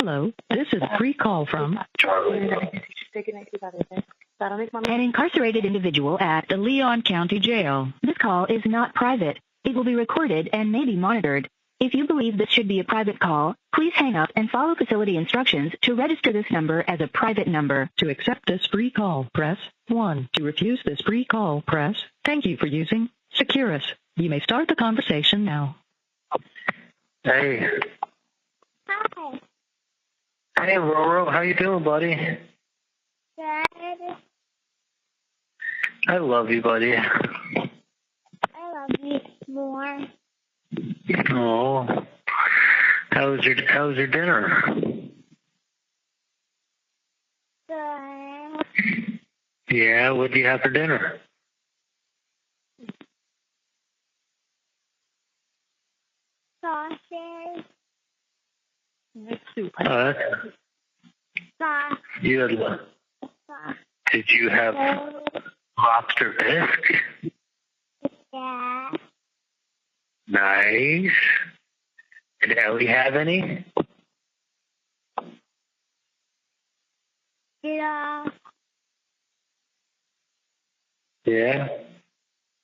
Hello, this is a free call from an incarcerated individual at the Leon County Jail. This call is not private. It will be recorded and may be monitored. If you believe this should be a private call, please hang up and follow facility instructions to register this number as a private number. To accept this free call, press 1. To refuse this free call, press thank you for using Securus. You may start the conversation now. Hey. Hi. Hey, Roro. How you doing, buddy? Good. I love you, buddy. I love you more. Oh. How was your dinner? Good. Yeah, what do you have for dinner? Sausage. Soup. Sauce. You had, Sauce. did you have lobster bisque? Yeah. Nice. Did Ellie have any? Yeah. Yeah.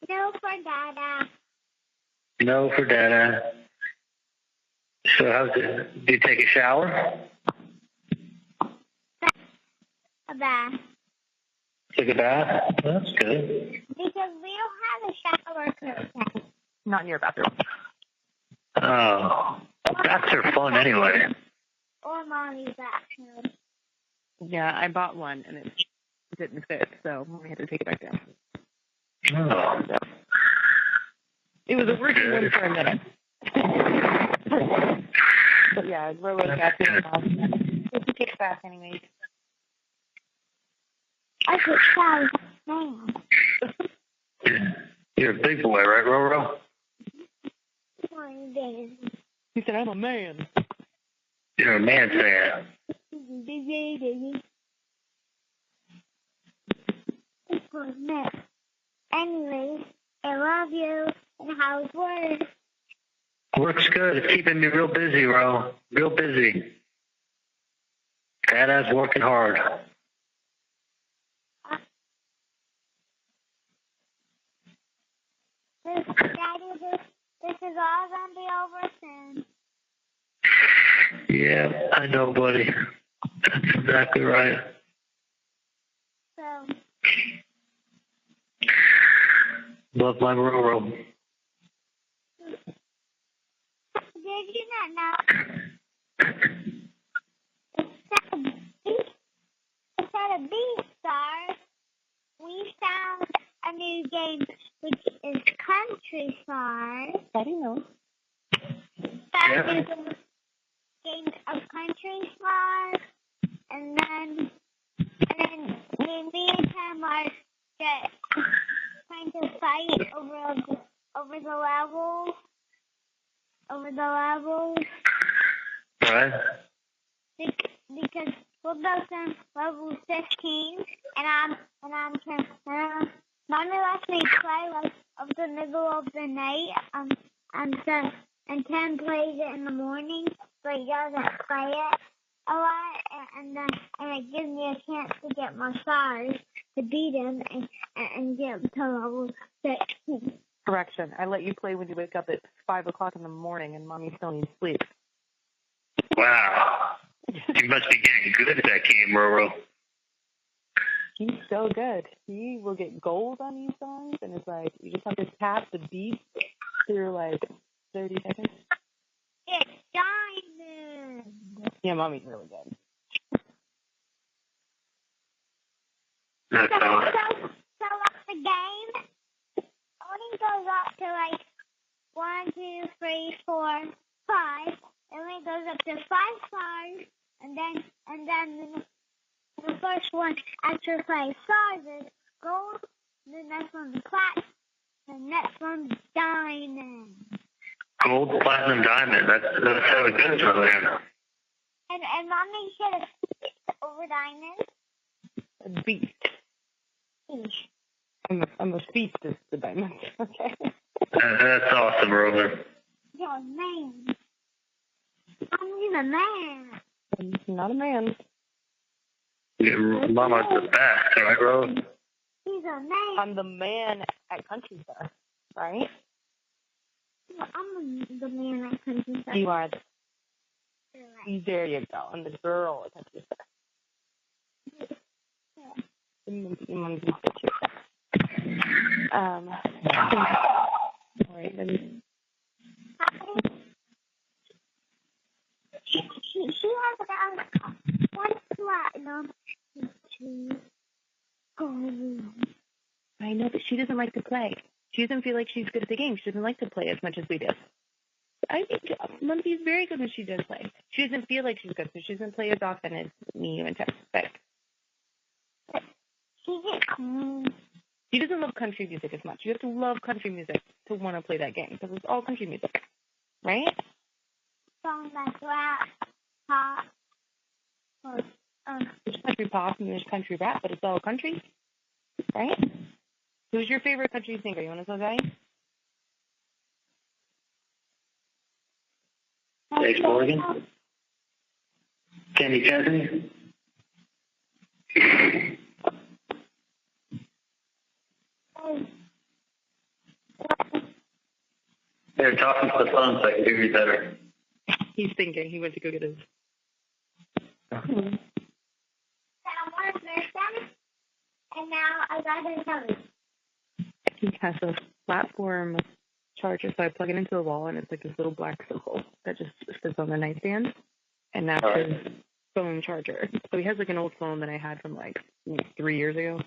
No for Dada. No for Dada. So how's it? Did you take a shower? A bath. Took a bath? That's good. Because we don't have a shower curtain. Not in your bathroom. Oh. Baths are fun anyway. Or mommy's bathroom. Yeah, I bought one and it didn't fit, so we had to take it back down. Oh. It was a working one for a minute. But yeah, Rolo's bathroom. It's a kick bath anyways. I could shower man. You're a big boy, right, Roro? One day. He said, I'm a man. You're a man fan. Anyways, I love you. And how's work? Work's good. It's keeping me real busy, Ro. Real busy. Dada's working hard. Daddy, this is all gonna be over soon. Yeah, I know, buddy. That's exactly right. So, Love my Roro. did you not know? Instead of B-Stars, we found a new game, which is Country Stars. How do you know? Yeah. Games of Country Stars, and then me and him are just trying to fight over the levels. Right? Because we're both on level 15, and Mommy lets me play like of the middle of the night. And Ken plays it in the morning, but he doesn't play it a lot, and it gives me a chance to get my stars to beat him and get him to level 16. Correction. I let you play when you wake up at 5 o'clock in the morning and Mommy still needs sleep. Wow. You must be getting good at that game, Roro. He's so good. He will get gold on these songs, and it's like, you just have to tap the beat through like 30 seconds. It's Diamond! Yeah, Mommy's really good. That's So awesome. the game only goes up to like 1, 2, 3, 4, 5. It only goes up to 5 stars, and then the first one after 5 stars is gold. The next one's platinum. The next one's diamond. Gold, platinum, diamond. That's how it goes over there. And Mommy should have over diamond. A beast. I'm a beast is the diamond. Okay. That's awesome, Rover. You're a man. I'm a man. I'm not a man. Mama's the best, right, Rose? He's a man. I'm the man at country stuff, right? I'm the man at country stuff. You are there you go. I'm the girl at country stuff. All right, then. She has about one platinum and two gold. I know, but she doesn't like to play. She doesn't feel like she's good at the game. She doesn't like to play as much as we do. I think Mumpy's very good when she does play. She doesn't feel like she's good, so she doesn't play as often as me and Tess. But she doesn't love country music as much. You have to love country music to want to play that game because it's all country music, right? Songs like rap, pop, There's country pop and there's country rap, but it's all country, right? Who's your favorite country singer? You want to tell Daddy? Jace Morgan? Kenny Chesney? They're talking to the phone so I can hear you better. He's thinking. He went to go get his. and now I got his number. He has a platform charger, so I plug it into the wall, and it's like this little black circle that just sits on the nightstand, and that's his phone charger. So he has like an old phone that I had from like 3 years ago.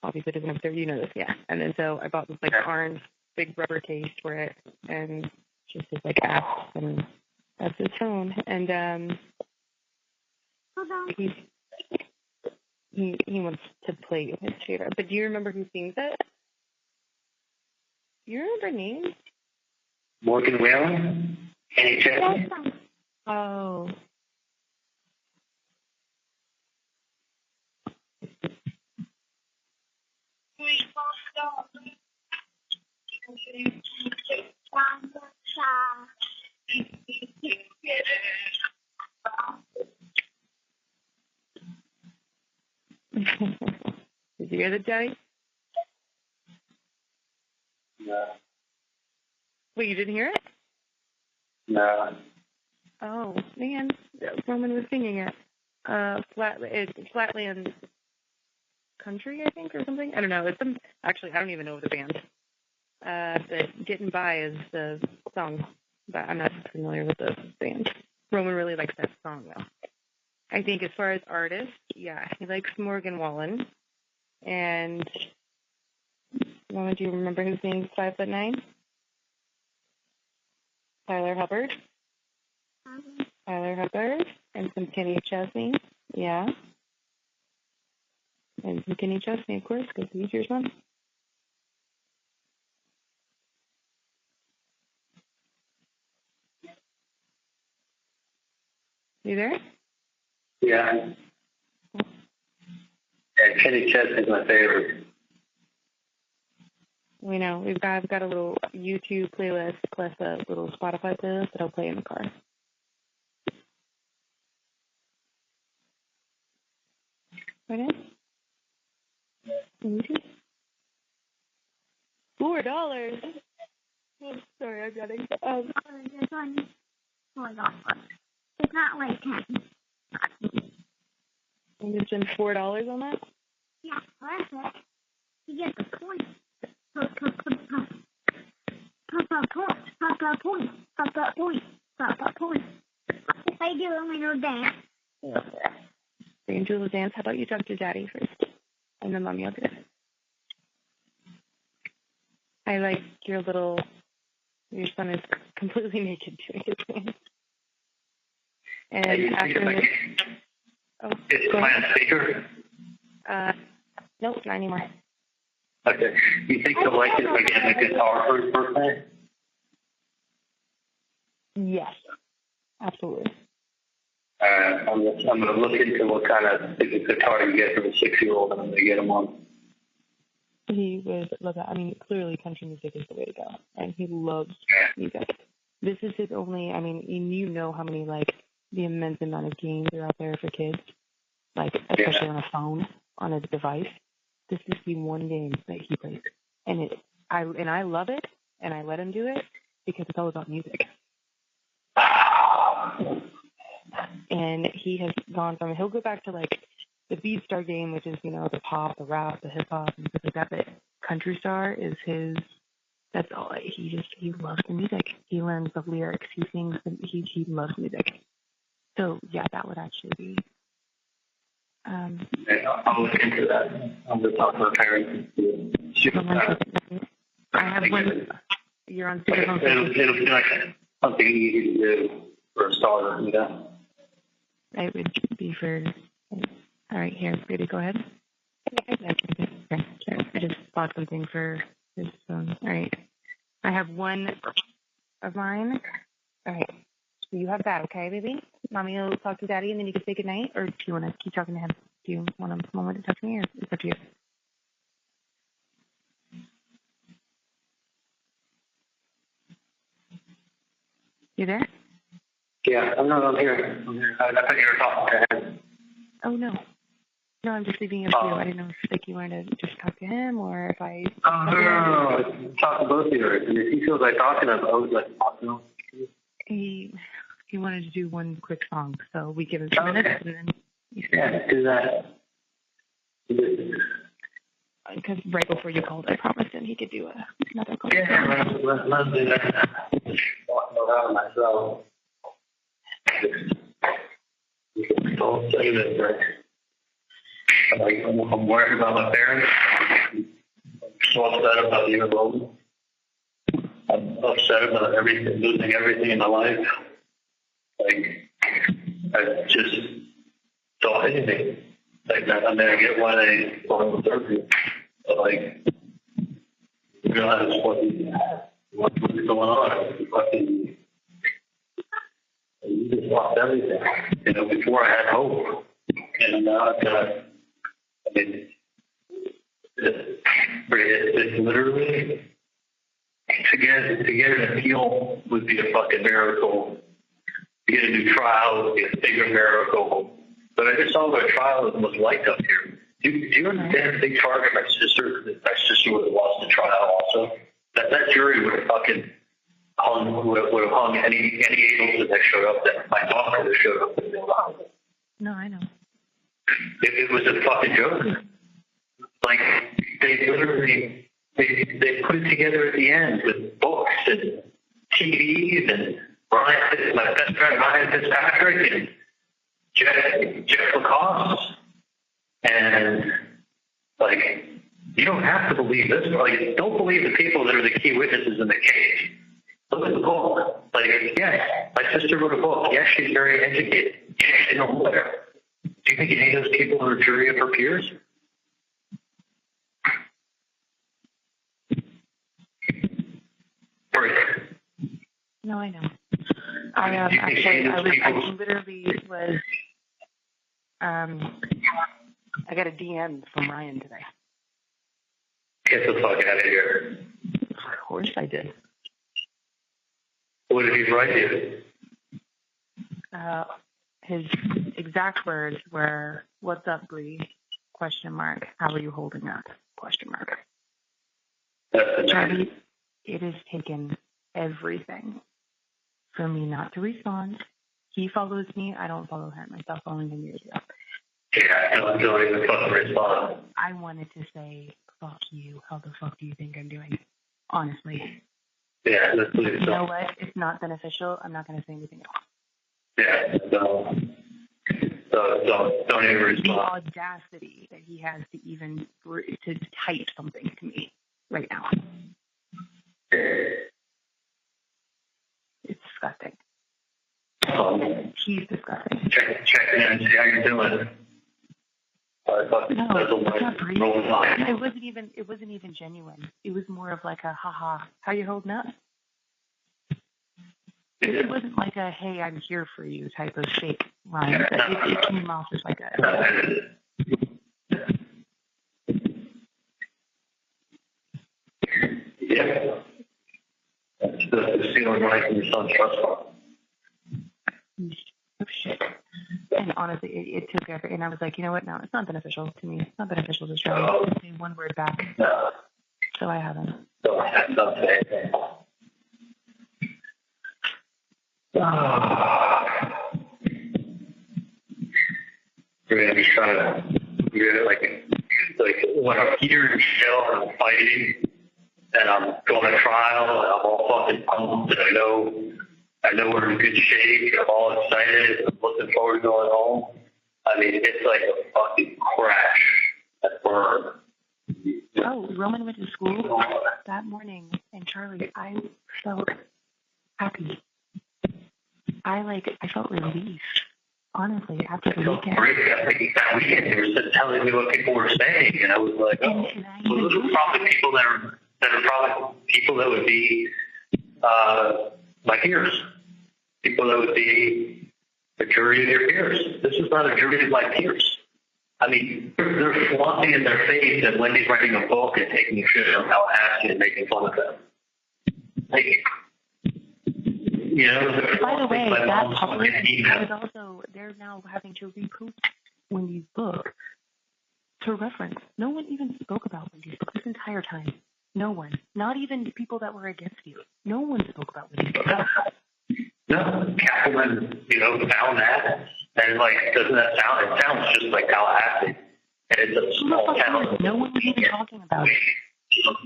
Obviously, it doesn't have 30. You know this, yeah. And then so I bought this like orange big rubber case for it, and just his like apps, and that's his phone. And he wants to play his favorite. But do you remember who sings it? Do you remember names? Morgan Whalen? Kenny Chesney? Oh. Did you hear that, Daddy? No. Wait, you didn't hear it? No. Oh, man. Roman was singing it. It's Flatland Country, I think, or something. I don't know. It's some. Actually, I don't even know the band. But Getting By is the song, but I'm not familiar with the band. Roman really likes that song, though. I think as far as artists, yeah, he likes Morgan Wallen. And Roman, do you remember who sings 5'9"? Tyler Hubbard. Tyler Hubbard and some Kenny Chesney, yeah. And some Kenny Chesney, of course, because he's your son. You there? Yeah. Yeah, Kenny Chesney's my favorite. We know. I've got a little YouTube playlist plus a little Spotify playlist that I'll play in the car. Right in? YouTube? $4. Oh, sorry, I'm getting. This one. Oh, God. It's not like 10. And you spend $4 on that? Yeah, perfect. You get the point. Pop point. If I do a little dance. Yeah. We're going to do a little dance. How about you talk to Daddy first? And then Mommy will do it. I like your son is completely naked doing his dance. And after this, Is it playing on speaker? Nope, not anymore. Okay. You think he'll like it if I get him a guitar for his birthday? Yes, absolutely. I'm going to look into what kind of guitar you get for the 6-year-old, and I'm going to get him one. He would love that. I mean, clearly country music is the way to go, and he loves music. This is his only, I mean, you know how many, like, the immense amount of games that are out there for kids, like especially on a phone, on a device. This is the one game that he plays, and I love it, and I let him do it because it's all about music. And he has gone from, he'll go back to like the BeatStar game, which is, you know, the pop, the rap, the hip hop, and stuff like that. But Country Star is his. That's all. He loves the music. He learns the lyrics. He sings. He loves music. So yeah, that would actually be. I'll look into that. I'm going to talk to my parents. I have one. You're on speakerphone. It'll be like something easy to do for a starter, you know? It would be for. All right, here, baby, go ahead. Okay, I just bought something for his phone. All right. I have one of mine. All right. So you have that, okay, baby? Mommy will talk to Daddy, and then you can say goodnight, or do you want to keep talking to him? Do you want a moment to talk to me, or it's up to you? You there? Yeah, I'm here. I thought you were talking to him. Oh, no. No, I'm just leaving it up to you. I didn't know if like, you wanted to just talk to him, or if I... Oh, no. Talk to both of you. If he feels like talking, I would like to talk to him. He wanted to do one quick song, so we give him 2 minutes, and then... Yeah, do that. Because right before you called, I promised him he could do another call. Yeah, let's do that. Just walking around myself. Don't say this, right? I'm worried about my parents. I'm so upset about the enrollment. I'm upset about everything, losing everything in my life. Like, I just don't anything. Like, I mean, I get why they go into therapy, but like, realize what's going on. Fucking, you just lost everything. You know, before I had hope, and now I've got. I mean, it's literally to get an appeal would be a fucking miracle. To get a new trial would be a bigger miracle. But I just saw what a trial was like up here. Do you understand the big target? My sister would have lost the trial also. That jury would have fucking hung any angels that showed up there. My daughter that showed up there. No, I know. It was a fucking joke. Like, they literally, they put it together at the end with books and TVs and my best friend Ryan Fitzpatrick and Jeff Lacoste. And, like, you don't have to believe this. Like, don't believe the people that are the key witnesses in the case. Look at the book. Like, yes, my sister wrote a book. Yes, she's very educated. Yes, she's a lawyer. Do you think any of those people are a jury of her peers? No, I know. I literally was. I got a DM from Ryan today. Get the fuck out of here. Of course I did. What did he write you? His exact words were, "What's up, Bree? Question mark. How are you holding up? Question mark." Charlie, it has taken everything for me not to respond. He follows me. I don't follow him. I stopped following him years ago. Yeah, don't even fucking respond. I wanted to say, "Fuck you. How the fuck do you think I'm doing?" Honestly. Yeah, let's leave it. You know what? It's not beneficial. I'm not going to say anything else. Yeah, don't even respond. The audacity that he has to even to type something to me right now. It's disgusting. He's disgusting. Check in and see how you're doing. No, it's not great. It wasn't even genuine. It was more of like a haha, how you holding up? It wasn't like a hey, I'm here for you type of fake line. It came off as like a yeah. That's the feeling right from your son's trust fund. shit. And honestly, it took effort. And I was like, you know what? No, it's not beneficial to me. It's not beneficial to try to say one word back. No. So I haven't. So I have nothing to say. We're just trying to, like when I'm here in jail and I'm fighting and I'm going to trial and I'm all fucking pumped and I know we're in good shape. I'm all excited. I'm looking forward to going home. I mean, it's like a fucking crash at work. Oh, Roman went to school that morning, and Charlie, I felt happy. I felt relief, honestly, after the weekend. That weekend, they were telling me what people were saying, and I was like, oh, well, those are probably people that are probably people that would be my peers, people that would be a jury of your peers. This is not a jury of my peers. I mean, they're flaunting in their face that Wendy's writing a book and taking shit on Tallahassee and making fun of them. Like, you know, by the way, that public is also, they're now having to repost Wendy's book to reference. No one even spoke about Wendy's book this entire time. No one. Not even the people that were against you. No one spoke about Wendy's book. No, Kaplan, found that. And doesn't that sound? It sounds just like Tallahassee, and it's a small town. No one was even talking about it.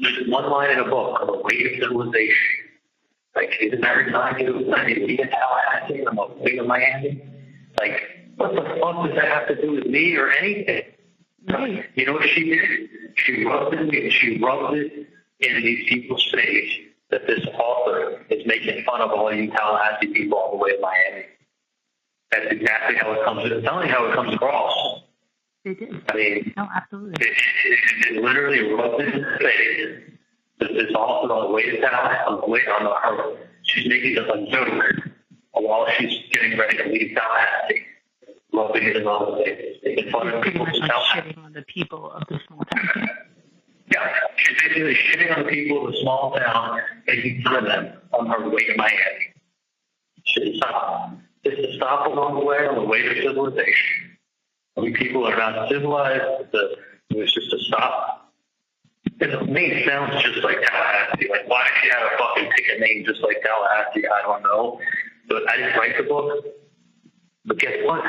There's one line in a book called "The Weight of Civilization." Isn't that remind you of being in Tallahassee and the weight of Miami? What the fuck does that have to do with me or anything? Right. You know what she did? She rubbed it in these people's face that this author is making fun of all you Tallahassee people on the way to Miami. That's exactly how it comes. It's telling how it comes across. They did. I mean, no, absolutely. It literally rubbed it in the face. This author on the way to Tallahassee, she's making it a joke while she's getting ready to leave Tallahassee. Rubbing it in all the face. Making fun of people in Tallahassee. Shitting on the people of the small town. Yeah, she's basically shitting on the people of the small town, making fun of them on her way to Miami. Should stop. Just to stop along the way on the way to civilization. I mean, people are not civilized. It's just to stop. And the name sounds just like Tallahassee. Why did she have a fucking pick a name just like Tallahassee? I don't know. But I didn't write the book. But guess what?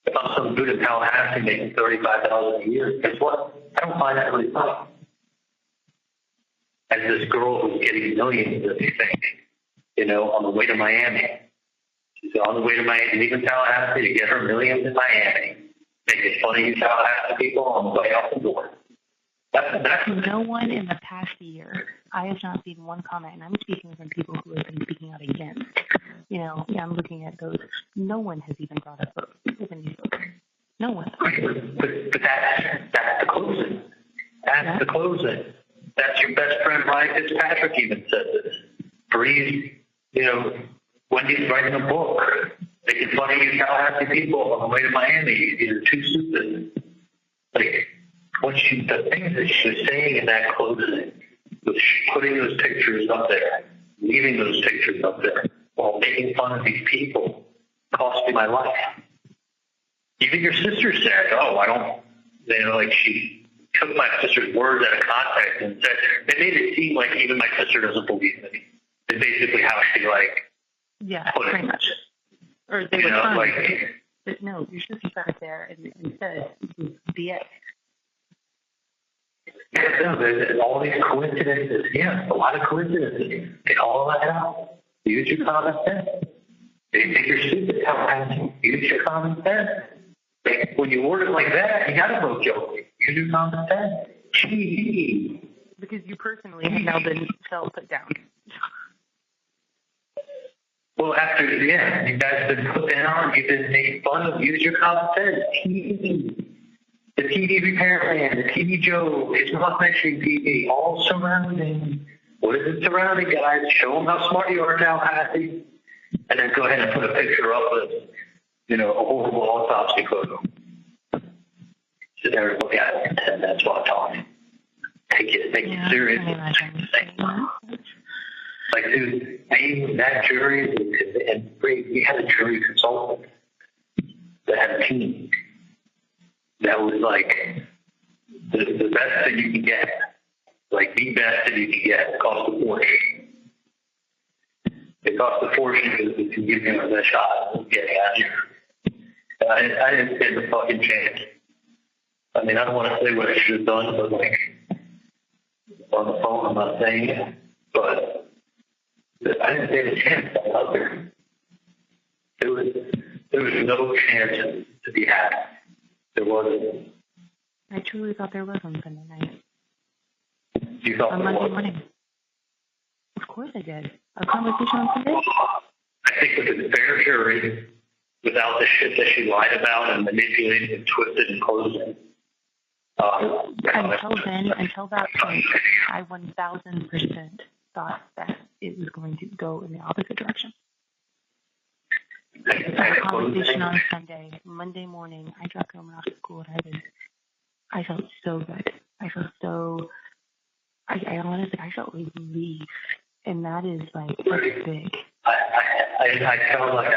If I'm some dude in Tallahassee making $35,000 a year, guess what? I don't find that really funny. As this girl who's getting millions of these things, on the way to Miami. She's on the way to Miami, leaving Tallahassee to get her millions in Miami. Making fun of you Tallahassee people on the way out the door. That's no one in the past year. I have not seen one comment, and I'm speaking from people who have been speaking out against. I'm looking at those. No one has even brought up Wendy's book. No one. But that's the closing. That's the closing. That's your best friend, Ryan Fitzpatrick, even said this. Breeze, Wendy's writing a book. Making fun of you Tallahassee people on the way to Miami. You're too stupid. The things that she was saying in that closing was putting those pictures up there, leaving those pictures up there, while making fun of these people, cost me my life. Even your sister said, she took my sister's words out of context and said, it made it seem like even my sister doesn't believe me. It's basically how she put pretty it. Much. Or they were trying. But no, your sister sat there and said, the X. Yeah, no, there's all these coincidences. Yeah, a lot of coincidences. They all line out. Use your common sense. They think you're stupid. Use your common sense. When you word it like that, you gotta vote guilty. Use your common sense. Gee. Because you personally have now been put down. Well, after you guys have been put down. You've been made fun of. Use your common sense. The TV repairman, the TV Joe, it's not mentioning TV, all surrounding. What is it surrounding, guys? Show them how smart you are now, Tallahassee. And then go ahead and put a picture up with, a horrible autopsy photo. Sit there and look at it and pretend that's what I'm talking. Take it serious. Dude, name that jury, and we had a jury consultant that had a team. That was like the best that you can get. Like the best that you can get. It cost a fortune. It cost a fortune to give him that shot of getting out of here. I didn't stand the fucking chance. I mean, I don't want to say what I should have done, but like on the phone, I'm not saying it. But I didn't stand a chance out there. There was no chance to be had. There wasn't. I truly thought there was on Sunday night. You thought on there Monday was? morning. Of course I did. A conversation on Sunday? I think with a fair jury, without the shit that she lied about and manipulated and twisted and closed in. Until that point, I 1,000% thought that it was going to go in the opposite direction. A conversation on Sunday, Monday morning, I dropped Roman off to school and I felt so good. I honestly, I felt relief. And that is like, that's big. I felt like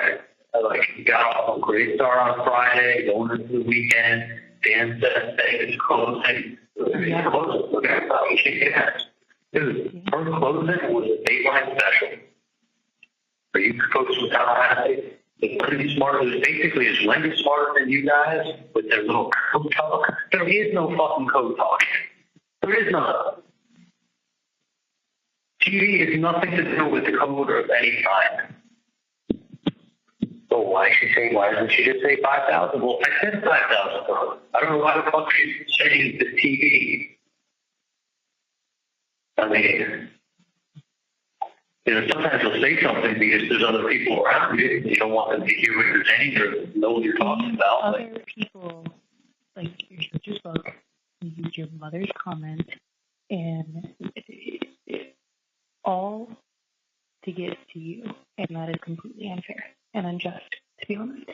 I got off a great start on Friday, going into the weekend. Dan said it's closing. Yeah. Look at how she gets. Dude, her closing was a Dateline special. For you folks from Tallahassee, it's pretty smart. It was basically as Linda smarter than you guys with their little code talk. There is no fucking code talk. There is none. TV has nothing to do with the code of any kind. So why doesn't she just say 5,000? Well, I said 5,000 for her. I don't know why the fuck she's saying the TV. I mean, sometimes you'll say something because there's other people around you. You don't want them to hear what you're saying or know what you're talking about. Other people, like your sister's book, you used your mother's comment, and all to get to you, and that is completely unfair and unjust, to be honest.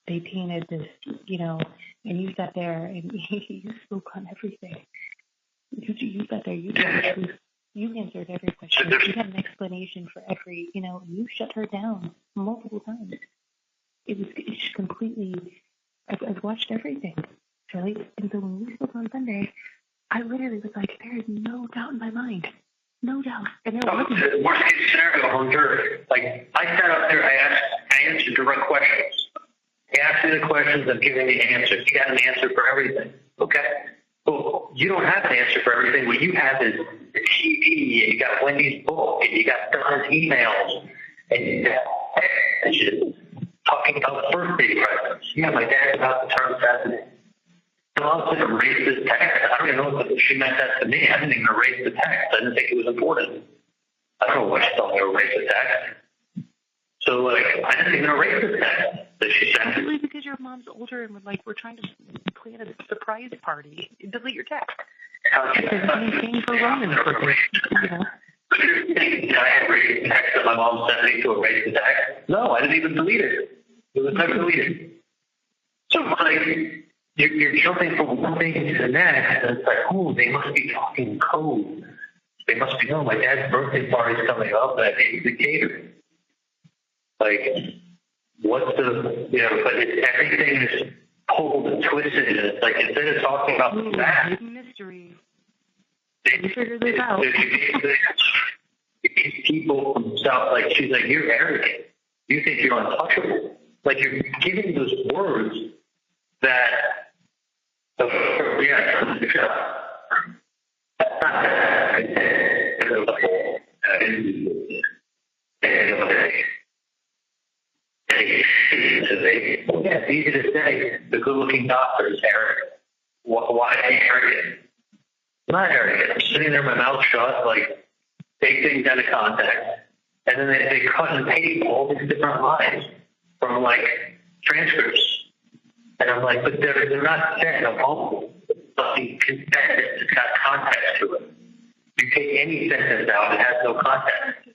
They painted this, and you sat there and you spoke on everything. You sat there, you told the truth. You answered every question. You had an explanation for every, you shut her down multiple times. It's just completely, I've watched everything, Shirley. And so when we spoke on Sunday, I literally was like, there is no doubt in my mind. No doubt. And there wasn't. The worst case scenario on her, like, I sat up there, I answered direct questions. He asked me the questions, I'm giving the answers. You got an answer for everything. Okay. Well, you don't have an answer for everything. What you have is the TV, and you got Wendy's book, and you got Don's emails, and you got messages talking about birthday presents. Yeah, my dad's about to turn 70. And all of a sudden, erase this text. I don't even know if she meant that to me. I didn't even erase the text. I didn't think it was important. I don't know why she told me to erase the text. So, like, I didn't even erase the text that she sent. Probably because your mom's older and we're trying to plan a surprise party. Delete your text. Anything for Roman, I had erased the text that my mom sent me to erase the text. No, I didn't even delete it. It was never deleted. So, like, you're jumping from one thing to the next, and it's like, oh, they must be talking code. They must be, my dad's birthday party's coming up, and I hate the catering. Like, what's the, but everything is pulled and twisted, and it's like, instead of talking about that, mystery. You figure this out. These people from South, like, she's like, you're arrogant. You think you're untouchable. Like, you're giving those words that, it's easy to say the good-looking doctor is arrogant. Why arrogant? I'm not arrogant. I'm sitting there, my mouth shut, like, take things out of context, and then they cut and paste all these different lines from, like, transcripts. And I'm like, but they're not set in a bubble. Something consistent. It's got context to it. You take any sentence out, it has no context.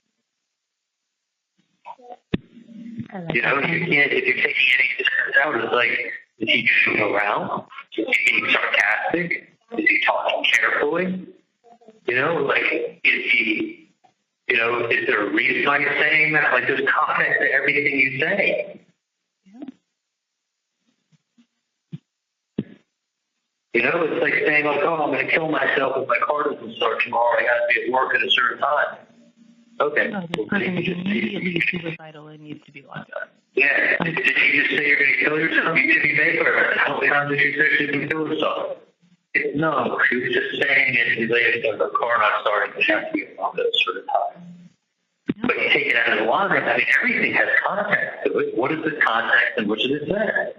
You can't, if you're taking any sentence out, it's like, is he joking around? Is he being sarcastic? Is he talking carefully? Like, is he, is there a reason why you're saying that? Like, there's context to everything you say. You know, it's like saying, like, oh, I'm going to kill myself if my car doesn't start tomorrow. I got to be at work at a certain time. Okay. No, this person is immediately suicidal and needs to be locked up. Yeah. Did you just say you're going to kill yourself? You didn't make her. How many times did you say she can kill herself? No, she was just saying it related to her car not starting to have to be around at a certain time. But you take it out of the line, I mean, everything has context to it. What is the context and what does it say?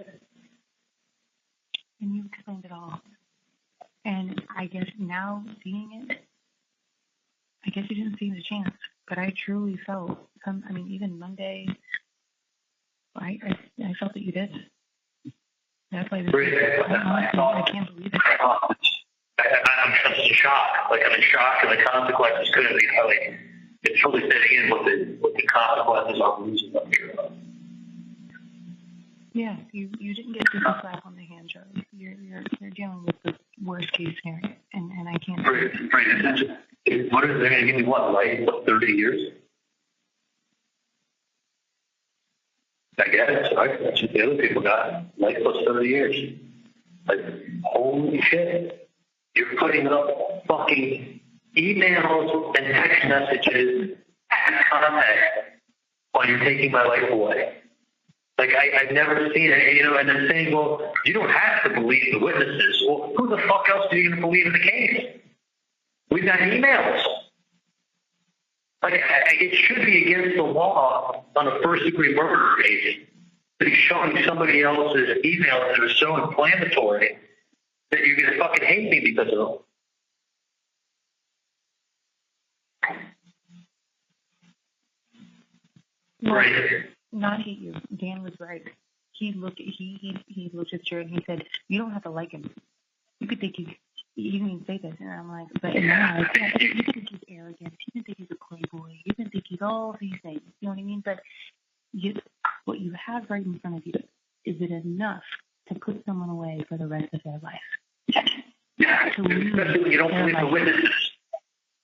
And you explained it all. And I guess now seeing it, I guess you didn't see the chance. But I truly felt even Monday, I felt that you did. That's why I can't believe it. I'm just in shock. Like, I'm in shock, and the consequences couldn't be like, it's totally fitting in what the consequences are losing up here. Yeah, you didn't get just a slap on the hand, Charlie. You're dealing with the worst case scenario, and I can't. What is they going to give me? What, like 30 years? I guess, right? That's what the other people got. Life plus 30 years. Like, holy shit. You're putting up fucking emails and text messages and contact while you're taking my life away. Like, I've never seen it, you know, and then saying, well, you don't have to believe the witnesses. Well, who the fuck else are you going to believe in the case? We've got emails. Like, it should be against the law on a first-degree murder case to be showing somebody else's emails that are so inflammatory that you're going to fucking hate me because of them. Right. Not hate you. Dan was right. He looked at you and he said, "You don't have to like him. You could think he didn't even say this." And I'm like, "But no, you can think he's arrogant. You can think he's a playboy. You can think he's all these things. You know what I mean? But what you have right in front of you, is it enough to put someone away for the rest of their life? Yeah, especially when you don't believe the witnesses.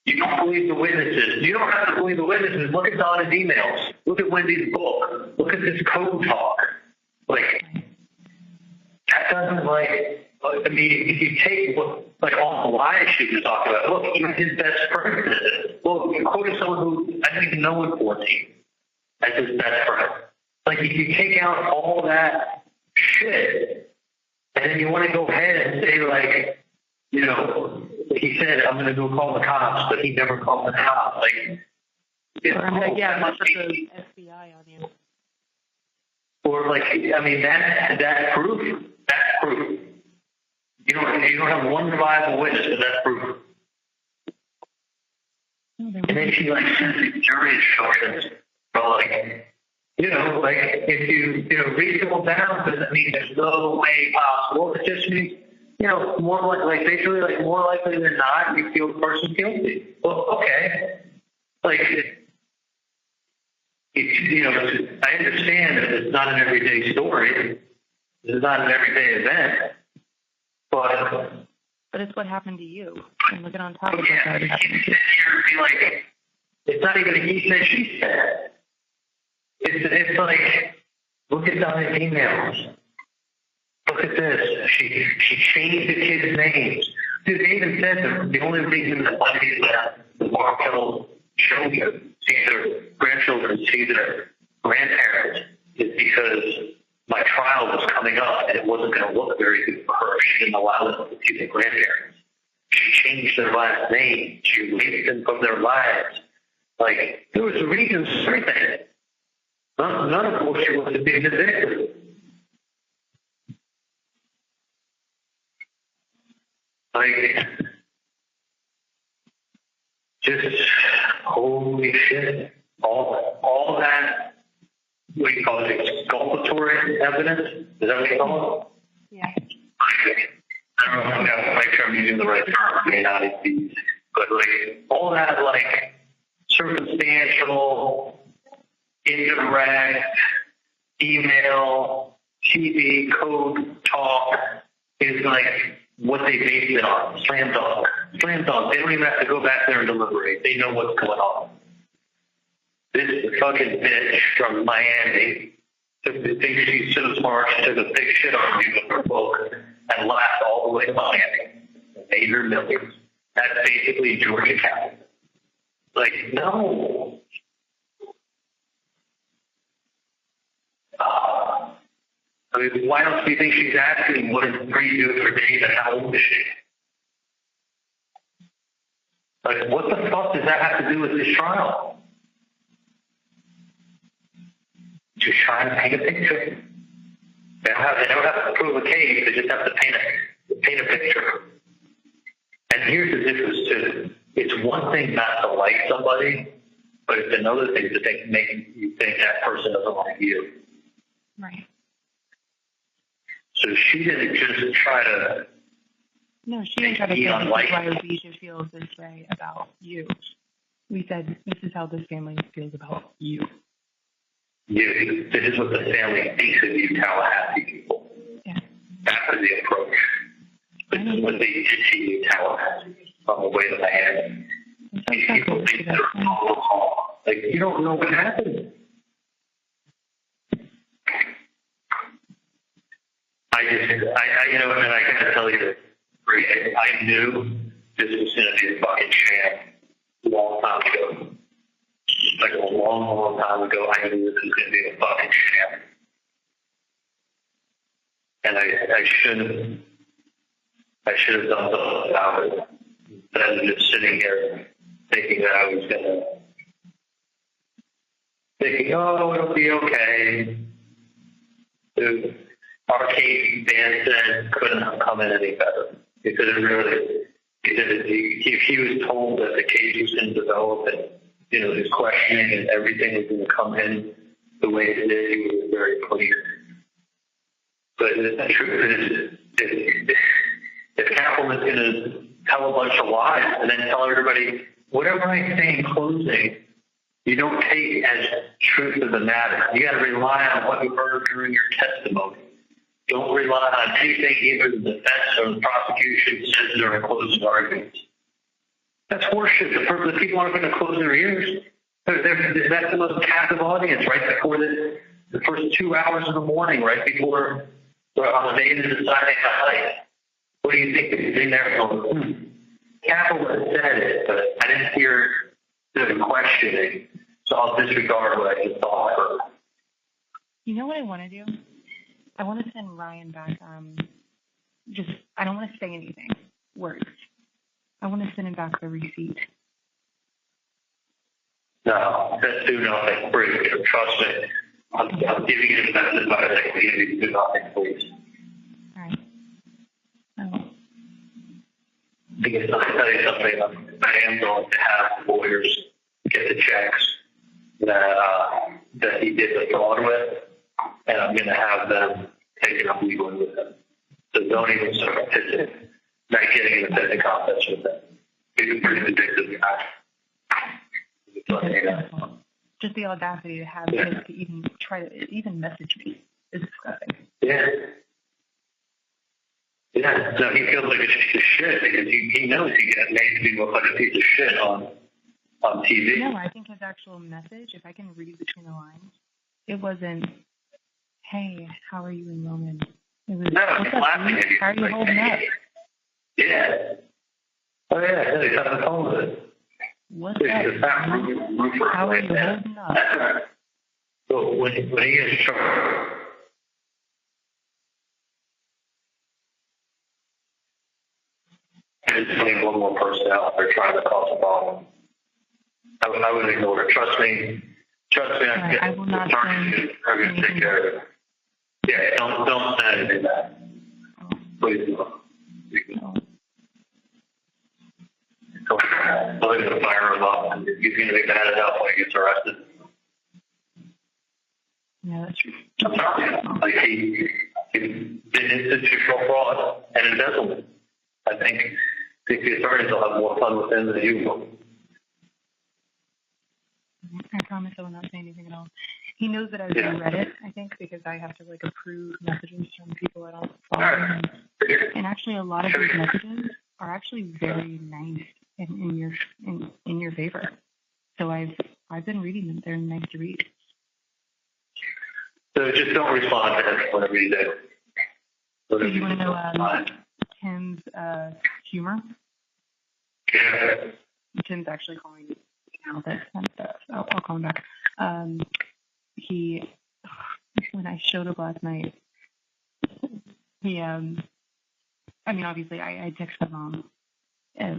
You don't believe the witnesses. You don't have to believe the witnesses. Look at Donna's emails. Look at Wendy's book. Look at this code talk. Like, that doesn't, like, I mean, if you take, like, all the lies she was talking about, look, even his best friend. Well, you quoted someone who I didn't even know in 14 as his best friend. Like, if you take out all that shit, and then you want to go ahead and say, like, you know, he said, I'm going to go call the cops, but he never called the cops. Like, yeah, must put the FBI on you. Or, like, I mean, that's proof. That's proof. You don't have one reliable witness, but that's proof. And then she, like, sends the jury instructions. But, like, you know, like, if you read them down, doesn't mean there's no way possible. It just means, you know, more like basically, like, more likely than not, you feel the person's guilty. Well, okay. Like, you know, I understand that it's not an everyday story. It's not an everyday event. But it's what happened to you. And look at on top of yeah, it. Like, it's not even a he said, she said. It's like, look at Donna's emails. Look at this. She changed the kids' names. Dude, they even said that the only reason that Bundy left the Markel children, see their grandchildren, see their grandparents, is because my trial was coming up and it wasn't going to look very good for her. She didn't allow them to see their grandparents. She changed their last name. She erased them from their lives. Like, there was reasons for everything. None of which was to be convicted. Like, just holy shit. All that, what do you call it, exculpatory evidence? Is that what you call it? Yeah. I don't know, I'm going to make sure I'm using the right term. I may not be, but like, all that, like, circumstantial, indirect, email, TV, code, talk is like what they base it on. Slam dunk. Slam dunk. They don't even have to go back there and deliberate. They know what's going on. This fucking bitch from Miami thinks she's so smart. She took a big shit on me with her book. and laughed all the way to Miami and made her millions. That's basically Georgia Catholic. Like, no. I mean, why else do you think she's asking what did Bree do for Dave and how old is she? Like, what the fuck does that have to do with this trial? Just trying to paint a picture. They don't have to prove a case. They just have to paint a picture. And here's the difference too. It's one thing not to like somebody, but it's another thing to make you think that person doesn't like you. Right. So she didn't just try to. No, she didn't try to say this is why Ozisha feels this way about you. We said this is how this family feels about you. You. This is what the family thinks of you, Tallahassee people. Yeah. That was the approach. This is what they did to you, Tallahassee, on the way to Miami. These people think they're all like, you don't know what happened. You know, and I gotta tell you, I knew this was gonna be a fucking sham a long time ago. Like a long time ago, I knew this was gonna be a fucking sham. And I should have done something about it. Rather than just sitting here thinking that I was oh, it'll be okay. Dude, our case, Dan said, couldn't have come in any better. Because if he was told that the case was going to develop and, you know, his questioning and everything was going to come in the way it did, he was very clear. But the truth is, if Kaplan's going to tell a bunch of lies and then tell everybody, whatever I say in closing, you don't take as truth of the matter. You got to rely on what you heard during your testimony. Don't rely on anything either the defense or the prosecution says during closing arguments. That's horseshit. The people aren't going to close their ears. That's the most captive audience right before the first 2 hours of the morning, right before on the day of the deciding night. What do you think they're sitting there going, Kaplan said it, but I didn't hear the questioning, so I'll disregard what I just thought. You know what I want to do? I want to send Ryan back. I don't want to say anything. Words. I want to send him back the receipt. No, that's do nothing. Trust me. I'm giving you the best advice I can give you. Do nothing, please. All right. Oh. Because I'll tell you something. I am going to have lawyers get the checks that he did the fraud with, and I'm going to have them take it up legally with him. So don't even start not getting in the pending contest with him. He's a pretty addictive guy. Just the audacity to have him to even try to even message me is disgusting. Yeah. Yeah. So he feels like a piece of shit because he knows he gets made to look like a piece of shit on TV. No, I think his actual message, if I can read between the lines, it wasn't, hey, how are you in Roman? It was, he's laughing at you. How are you holding up? Yeah. Oh, yeah. He's on the phone with it. What's up? How are you holding up? So when he gets charged, there's only one more person out there trying to cause a problem. I would ignore it. Trust me. I will not say I'm going to take care of it. Yeah, don't say anything that. Please don't. I'm going to fire him up, and he's going to be mad enough when he gets arrested. Yeah, that's true. I'm telling you, like he did institutional fraud and embezzlement. I think the attorneys will have more fun with him than you will. I promise I will not say anything at all. He knows that I do Reddit, I think, because I have to approve messages from people I don't follow. And actually, a lot of those messages are actually very nice and in your favor. So I've been reading them. They're nice to read. So just don't respond to him whenever you do. Whatever you want to know want. Tim's humor? Yeah. Tim's actually calling me now. I'll call him back. He, when I showed up last night, he, I mean, obviously, I texted my mom.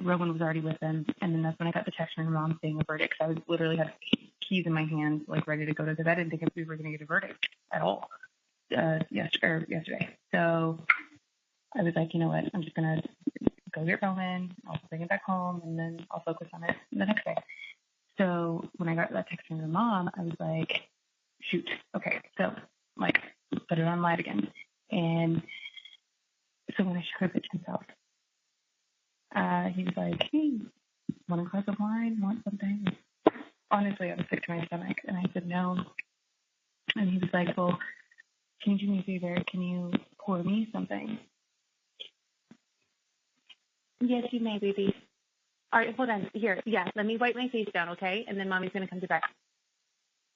Rowan was already with them, and then that's when I got the text from her mom saying a verdict. I was literally had keys in my hand, like ready to go to bed. I didn't think we were going to get a verdict at all yesterday. So I was like, you know what? I'm just going to go get Rowan. I'll bring it back home, and then I'll focus on it the next day. So when I got that text from her mom, I was like, shoot, okay. So like, put it on live again. And so when I showed up at Tim's house, he was like, hey, want a glass of wine? Want something? Honestly, I was sick to my stomach, and I said no. And he was like, well, can you do me a favor? Can you pour me something? Yes, you may, baby. All right, hold on. Here, yeah, let me wipe my face down, okay? And then Mommy's going to come to bed.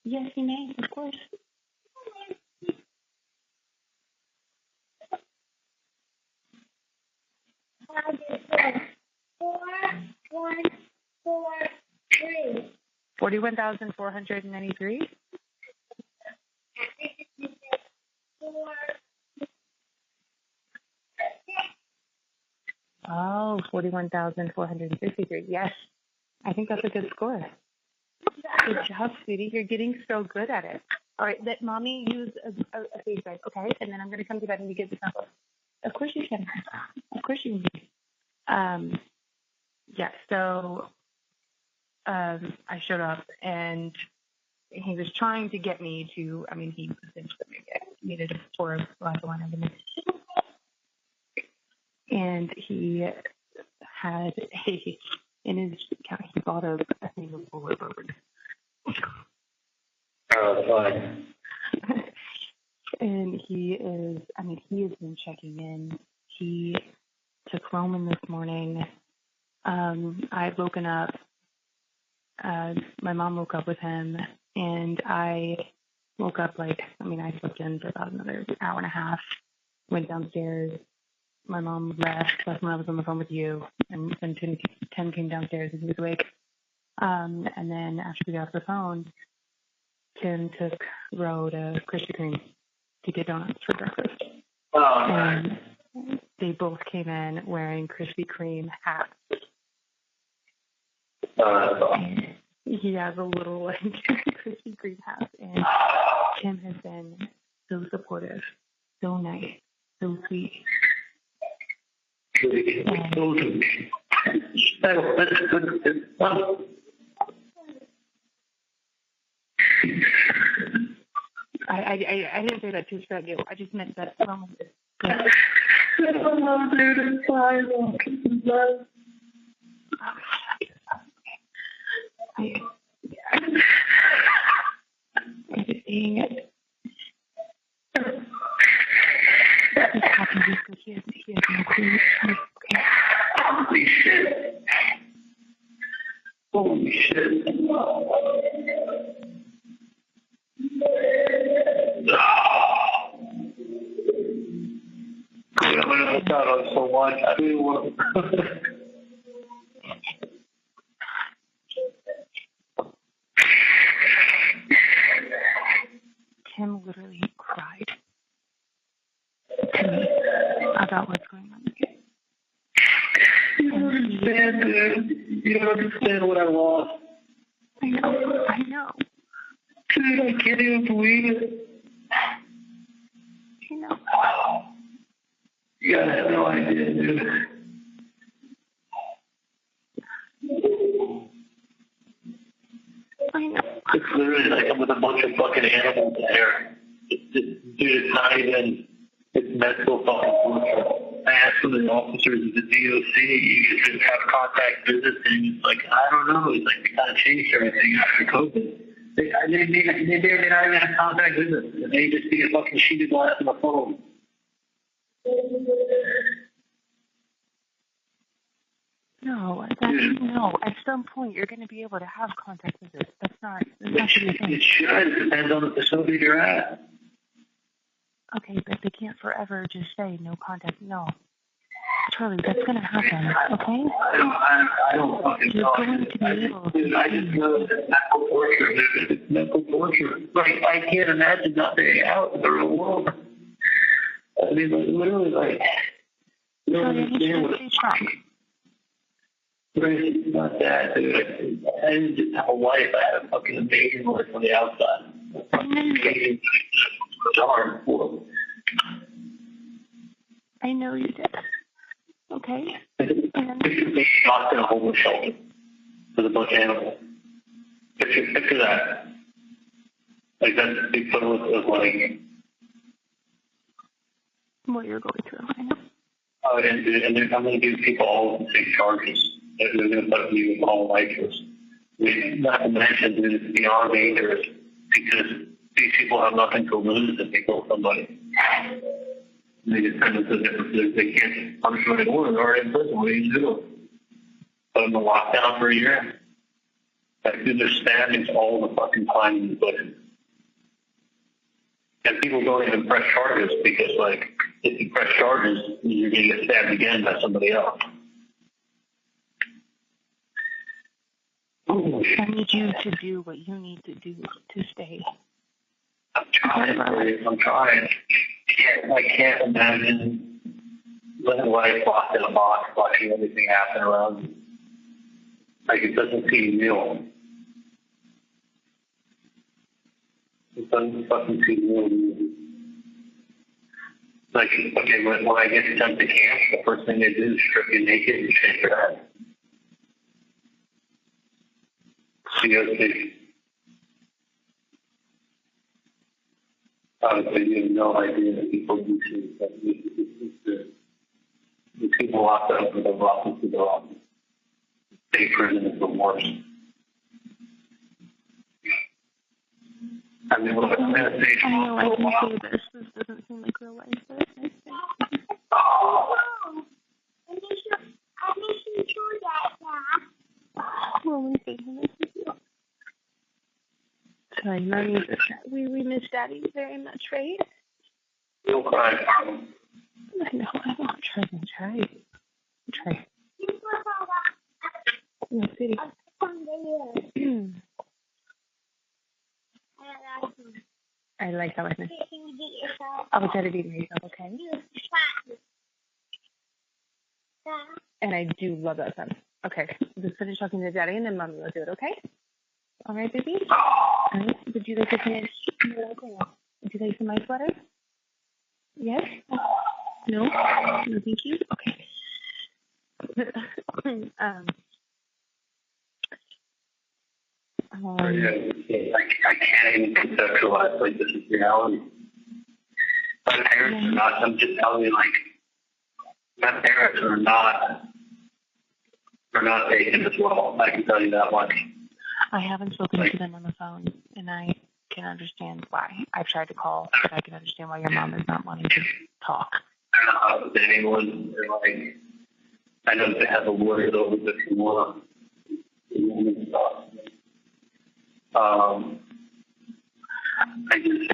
Yes, you may, of course. Four, one, 4, 3. 41,493. 4. Oh, 41,463. Yes, I think that's a good score. Good job, sweetie. You're getting so good at it. All right, let Mommy use a face wipe, okay? And then I'm going to come to bed and you get the sample. Of course you can. Of course you can. Yeah, so I showed up and he was trying to get me to, I mean, he essentially needed to pour a glass of wine over me. And he had in his account, he bought a thing of bullet bird. Oh, fine. And he has been checking in. He took Roman this morning. I'd woken up. My mom woke up with him, and I woke up I slept in for about another hour and a half, went downstairs. My mom left. That's when I was on the phone with you, and then Tim came downstairs and he was awake. And then after we got off the phone, Tim took Ro to Krispy Kreme to get donuts for breakfast. Oh, And they both came in wearing Krispy Kreme hats. And he has a little Krispy Kreme hat, and Tim has been so supportive, so nice, so sweet. I didn't say that to spread you. I just meant that Roman is good. Oh, dude, it's fine. I'm just seeing it. He's talking to you, he has no clue. Okay. Holy shit. Holy shit. I thought I was so much. I didn't want to. Tim literally cried to me about what's going on. You don't understand, dude. You don't understand what I lost. I know. Dude, I can't even believe it. I know. You guys have no idea, dude. I know. It's literally like I'm with a bunch of fucking animals there. Dude, it's not even, it's mental fucking torture. I asked some of the officers of the DOC, you just have contact visits, and it's like, I don't know, it's like they kind of changed everything after COVID. They not even have contact visits, and they just see a fucking sheet of glass on the phone. No, at some point you're going to be able to have contact visits. That's not going to be a thing. It should. It depends on the facility you're at. Okay, but they can't forever just say no contact. No. Charlie, that's going to happen, okay? I don't fucking You're know. going to be able to. I just know that mental torture, dude. It's mental torture. Like, I can't imagine not being out in the real world. I mean, like, literally, like, you don't Charlie, I need you understand to what stay strong. it's not that, dude. I didn't just have a life. I had a fucking amazing life on the outside. Amazing. Darn. I know you did. Okay? And They shot in a homeless shelter with a bunch of animals. Picture that. Like, that's the equivalent of, like, what you're going through, I know. and then I'm going to give people all the same charges. They're going to put you in all righteous. Not to mention that it's beyond dangerous because these people have nothing to lose if they kill somebody. They just turn into different. They can't punish them anymore. They're already in prison. What do you do? Put them in lockdown for a year? Like, dude, they're stabbing all the fucking time in the bushes. And people don't even press charges because, like, if you press charges, you're going to get stabbed again by somebody else. Ooh. I need you to do what you need to do to stay. I'm trying. I can't imagine living life locked in a box, watching everything happen around you. Like, it doesn't seem real. It doesn't fucking seem real. Like, okay, when I get sent to camp, the first thing they do is strip you naked and shake your head. COC. Obviously, you have no idea that people do things like the people locked up with the rotten to the rotten. State prison is the worst. I mean, look, I'm going to say, I know I can say this. This doesn't seem like real life, but I think. Oh, I need you to do that now. Well, we think this is you. Sorry, Mommy. We miss Daddy very much, right? no crime. I know. I want to try. No, City. I like that one. I will try to be myself, okay? And I do love that song. Okay, just finish talking to Daddy, and then Mommy will do it, okay? All right, baby? All right. Would you like to finish? Would you like some ice water? Yes? No? No, thank you? Okay. I can't even conceptualize, like, this is reality. My parents are not, I'm just telling you, like, my parents are not taking this well. I can tell you that much. I haven't spoken to them on the phone, and I can understand why. I've tried to call, but I can understand why your mom is not wanting to talk. I don't know how with anyone, they're like, I know they have a word over this more.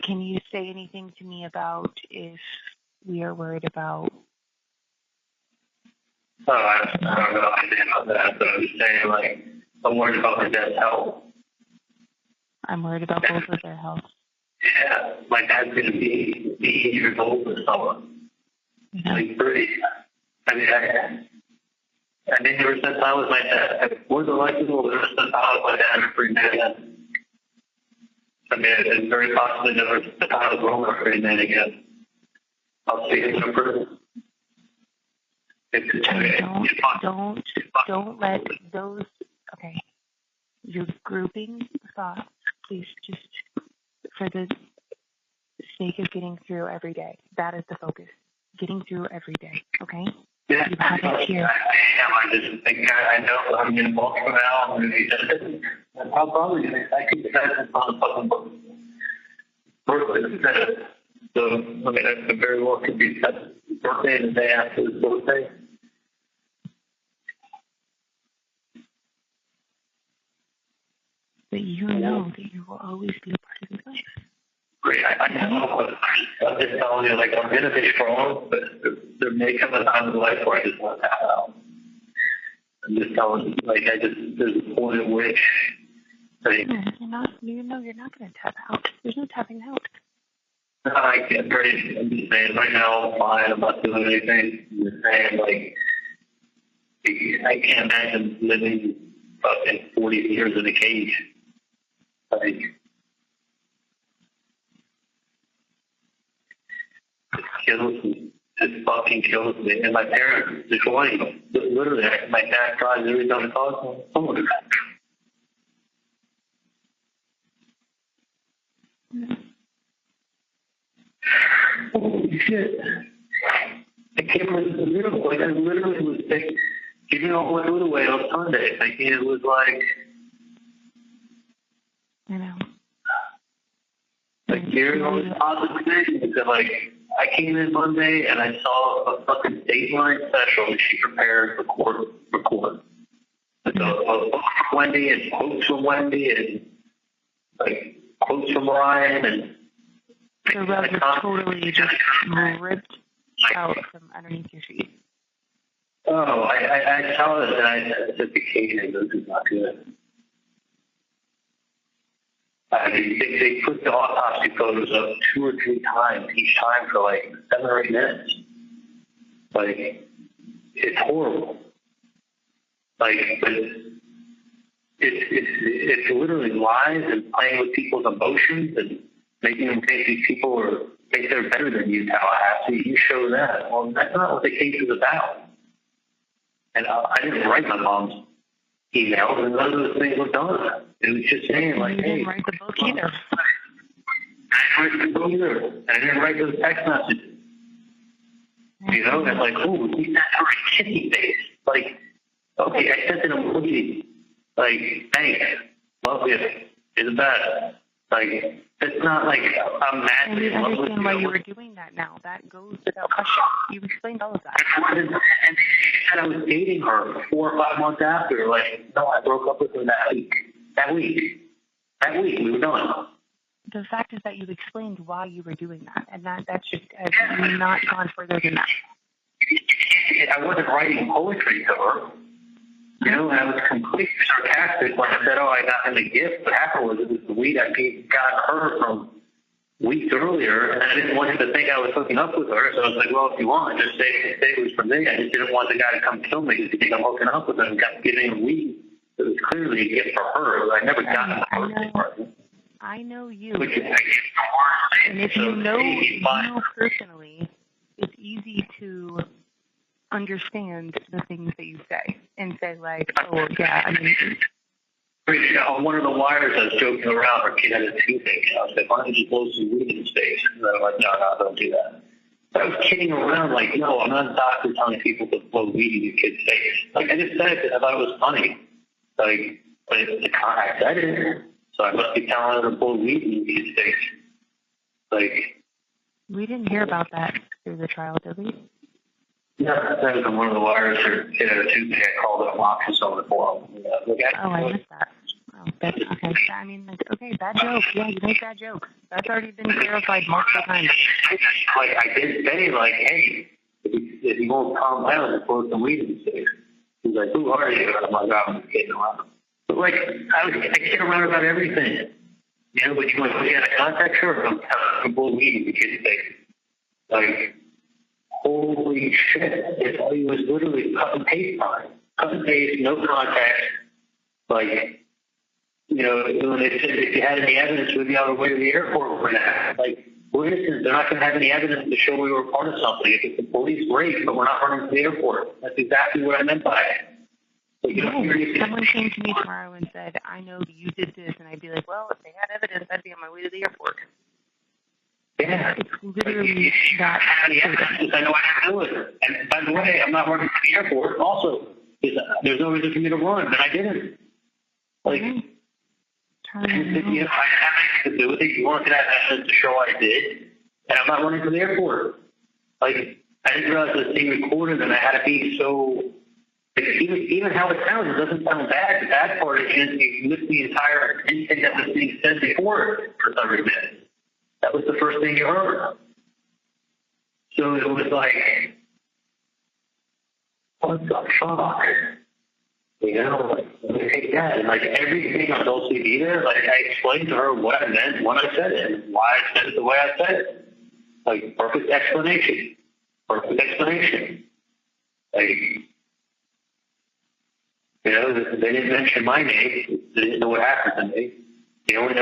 Can you say anything to me about if we are worried about? I don't know anything about that, but I'm just saying, like, I'm worried about my dad's health. I'm worried about both of their health. Yeah, my dad's going to be 8 years old this summer. Yeah. Like, pretty. I mean, I never spent time with my dad. More than likely, we'll never spend time with my dad for 3 minutes. I mean, it's very possibly never spend time with Roma for 3 minutes again. I'll see him in prison. Don't let those. Okay, you're grouping thoughts. Please, just for the sake of getting through every day. That is the focus. Getting through every day. Okay. Yeah, you have it here. I just think I know I'm getting booked for now. I'm going to be tested. I'm probably going to I keep tested on fucking birthday. So, I mean, I very well could be tested birthday the day after his birthday. But you know that you will always be a part of his life. I know. I'm just telling you, like, I'm gonna be strong, but there may come a time in life where I just want to tap out. I'm just telling you, like, there's a point at which, like, you're not going to tap out. There's no tapping out. I can't breathe. I'm just saying, right now I'm fine. I'm not doing anything. I'm just saying, like, I can't imagine living fucking 40 years in a cage. Like, it kills me. It fucking kills me. And my parents, they're going, literally, my dad drives every time I call someone. Holy shit. I can't believe the miracle. Like, I literally was thinking, you know, what was away on Sunday. Like, it was like, I know. Like, here's all the positive things. And, like, I came in Monday and I saw a fucking Dateline special that she prepared for court. Like, a book from Wendy and quotes from Wendy and, like, quotes from Ryan and... The rug was totally just ripped out from underneath your feet. Oh, I saw it and I said, the cage, this is not good. I mean, they put the autopsy photos up 2 or 3 times, each time for like 7 or 8 minutes. Like, it's horrible. Like, but it's literally lies and playing with people's emotions and making them think these people think they're better than you, Tallahassee. You show that. Well, that's not what the case is about. And I didn't write my mom's emails, and none of those things were done. It was just saying, like, hey. You didn't write the book either. I didn't write the book either. And I didn't write those text messages. You know, and like, oh, we sent her a kissy face. Like, okay, I sent an emoji. Like, thanks. Love you. You're the best. Like, it's not like I'm mad. And we understand why you were doing that now. That goes without question. You've explained all of that. And she said I was dating her 4 or 5 months after. Like, no, I broke up with her that week. That week, we were done. The fact is that you've explained why you were doing that, and that's just has not gone further than that. I wasn't writing poetry to her. You know, and I was completely sarcastic when I said, oh, I got him a gift. What happened was it was the weed I got her from weeks earlier, and I didn't want him to think I was hooking up with her. So I was like, well, if you want, just say it was from me. I just didn't want the guy to come kill me because he think I'm hooking up with him and giving him weed. It was clearly a gift for her. I never got him a birthday party. I know you. Which is a gift for her. And if you know personally, it's easy to understand the things that you say and say, like, oh, yeah, I mean... On one of the wires, I was joking around. Our kid had a toothache. I was like, why don't you just blow some weed in his face? And they're like, no, don't do that. But I was kidding around, like, no, I'm not a doctor telling people to blow weed in your kid's face. Like, I just said it because I thought it was funny. Like, but I said it, so I must be telling her to blow weed in his face. Like... We didn't hear about that through the trial, did we? Yeah, that was on one of the wires. Her kid had a toothache. I called it options on the forum. I missed that. Oh, okay. I mean, like, okay, bad joke. Yeah, you make bad jokes. That's already been clarified multiple times. Like, I did say, like, hey, if you won't calm down and blow some weed in his face. He's like, who are you? I'm like, I'm just kidding around. But, like, I kid around about everything. You know, but you want to get a contact? Sure, I'm telling you to blow weed in your kid's face. Like... Holy shit. All he was literally cut and paste on. Cut and paste, no contact. Like, you know, when they said if you had any evidence, we'd be on our way to the airport for that. Like, we're innocent. They're not going to have any evidence to show we were part of something. If it's the police, great, but we're not running to the airport. That's exactly what I meant by it. Like, if someone came to me tomorrow and said, I know you did this, and I'd be like, well, if they had evidence, I'd be on my way to the airport. Yeah. It's literally that. I know I have to do it. And by the way, I'm not running to the airport. Also, there's no reason for me to run, but I didn't. Like, you know, I have to do with it. You wanted to have evidence to show I did, and I'm not running to the airport. Like, I didn't realize it was being recorded, and I had to be so. Like, even how it sounds, it doesn't sound bad. The bad part is you miss the entire intent that was being said before for some reason. That was the first thing you heard. So it was like, what the fuck? You know, like, let me take that. And like everything on Dulce Vita, like I explained to her what I meant when I said it and why I said it the way I said it. Like perfect explanation. Perfect explanation. Like, you know, they didn't mention my name. They didn't know what happened to me. They only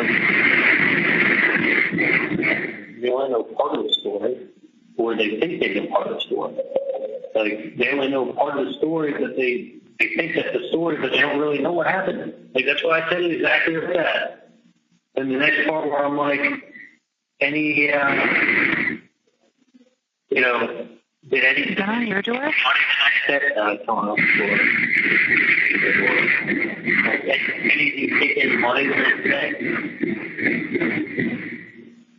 know part of the story, or they think they know part of the story. Like, they only know part of the story, but they think that's the story, but they don't really know what happened. Like, that's why I said it exactly like that. And the next part where I'm like, any, you know, did any... Is that on your door? I said, it's on the floor. Anything taking money the next day?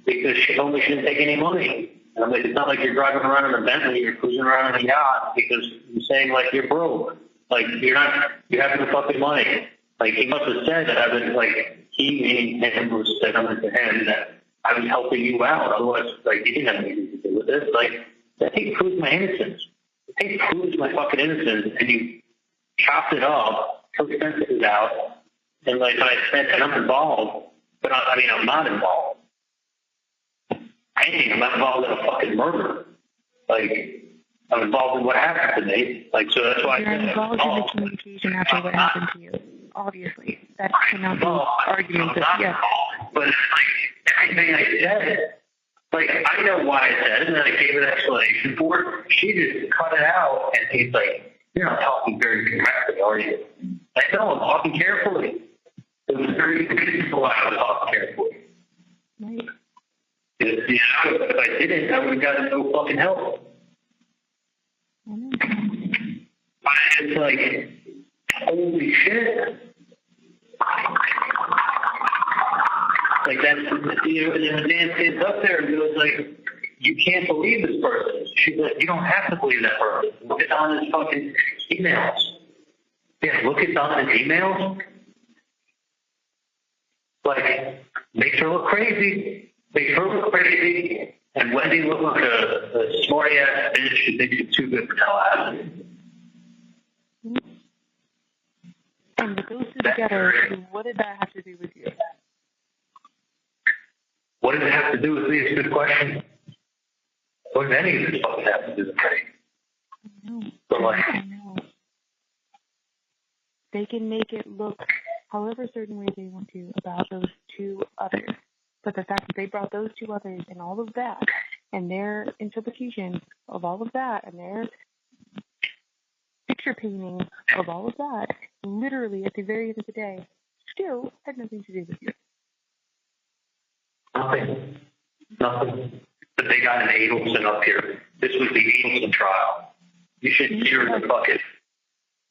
Because she told me she didn't take any money. I mean, it's not like you're driving around in a Bentley, you're cruising around in a yacht because you're saying like you're broke. Like you have no fucking money. Like he must have said that I was like, he meaning him was said to him that I was helping you out. Otherwise, like you didn't have anything to do with this. Like that thing proves my innocence. The thing proves my fucking innocence, and you chopped it up, took sentences out, and like when I said that I'm involved, but I'm not involved. I'm not involved in a fucking murder. Like, I'm involved in what happened to me. Like, so that's why You're involved in the communication after what happened to you. Obviously. That cannot be arguments of, yes. But it's like, everything I said, like, I know why I said it, and then I gave an explanation for it. She just cut it out, and he's like, you're not talking very correctly, are you? I said, I'm talking carefully. It was very reasonable I was talking carefully. Right. You know, if I didn't, I would have gotten no fucking help. It's like, holy shit. Like, that's, you know, and then the damn kid's up there and goes like, you can't believe this person. She's like, you don't have to believe that person. Look at Donna's fucking emails. Yeah, look at Donna's emails. Like, makes her look crazy. Makes her look crazy, and Wendy looked like a smart-ass bitch who thinks it's too good for Tallahassee. And with those two together, what did that have to do with you? What does it have to do with me? It's a good question. What does any of this fucking have to do with me? I know. But like, I know. They can make it look however certain way they want to about those two others. But the fact that they brought those two others and all of that, and their interpretation of all of that, and their picture painting of all of that, literally at the very end of the day, still had nothing to do with you. nothing. Nothing. But they got an Adelson up here. This was the Adelson trial. You should hear the fucking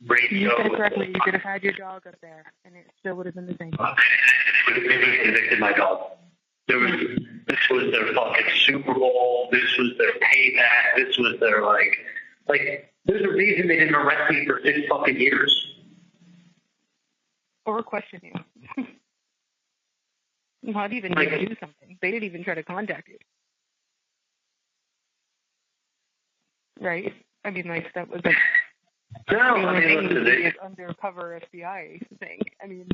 radio. You said it correctly. You could have had your dog up there, and it still would have been the same. They would have convicted my dog. This was their fucking Super Bowl. This was their payback. This was their like there's a reason they didn't arrest me for 6 fucking years. Or question you. Not even do something. They didn't even try to contact you. Right? I mean, like, that was like No, I mean, listen, the undercover FBI thing. I mean,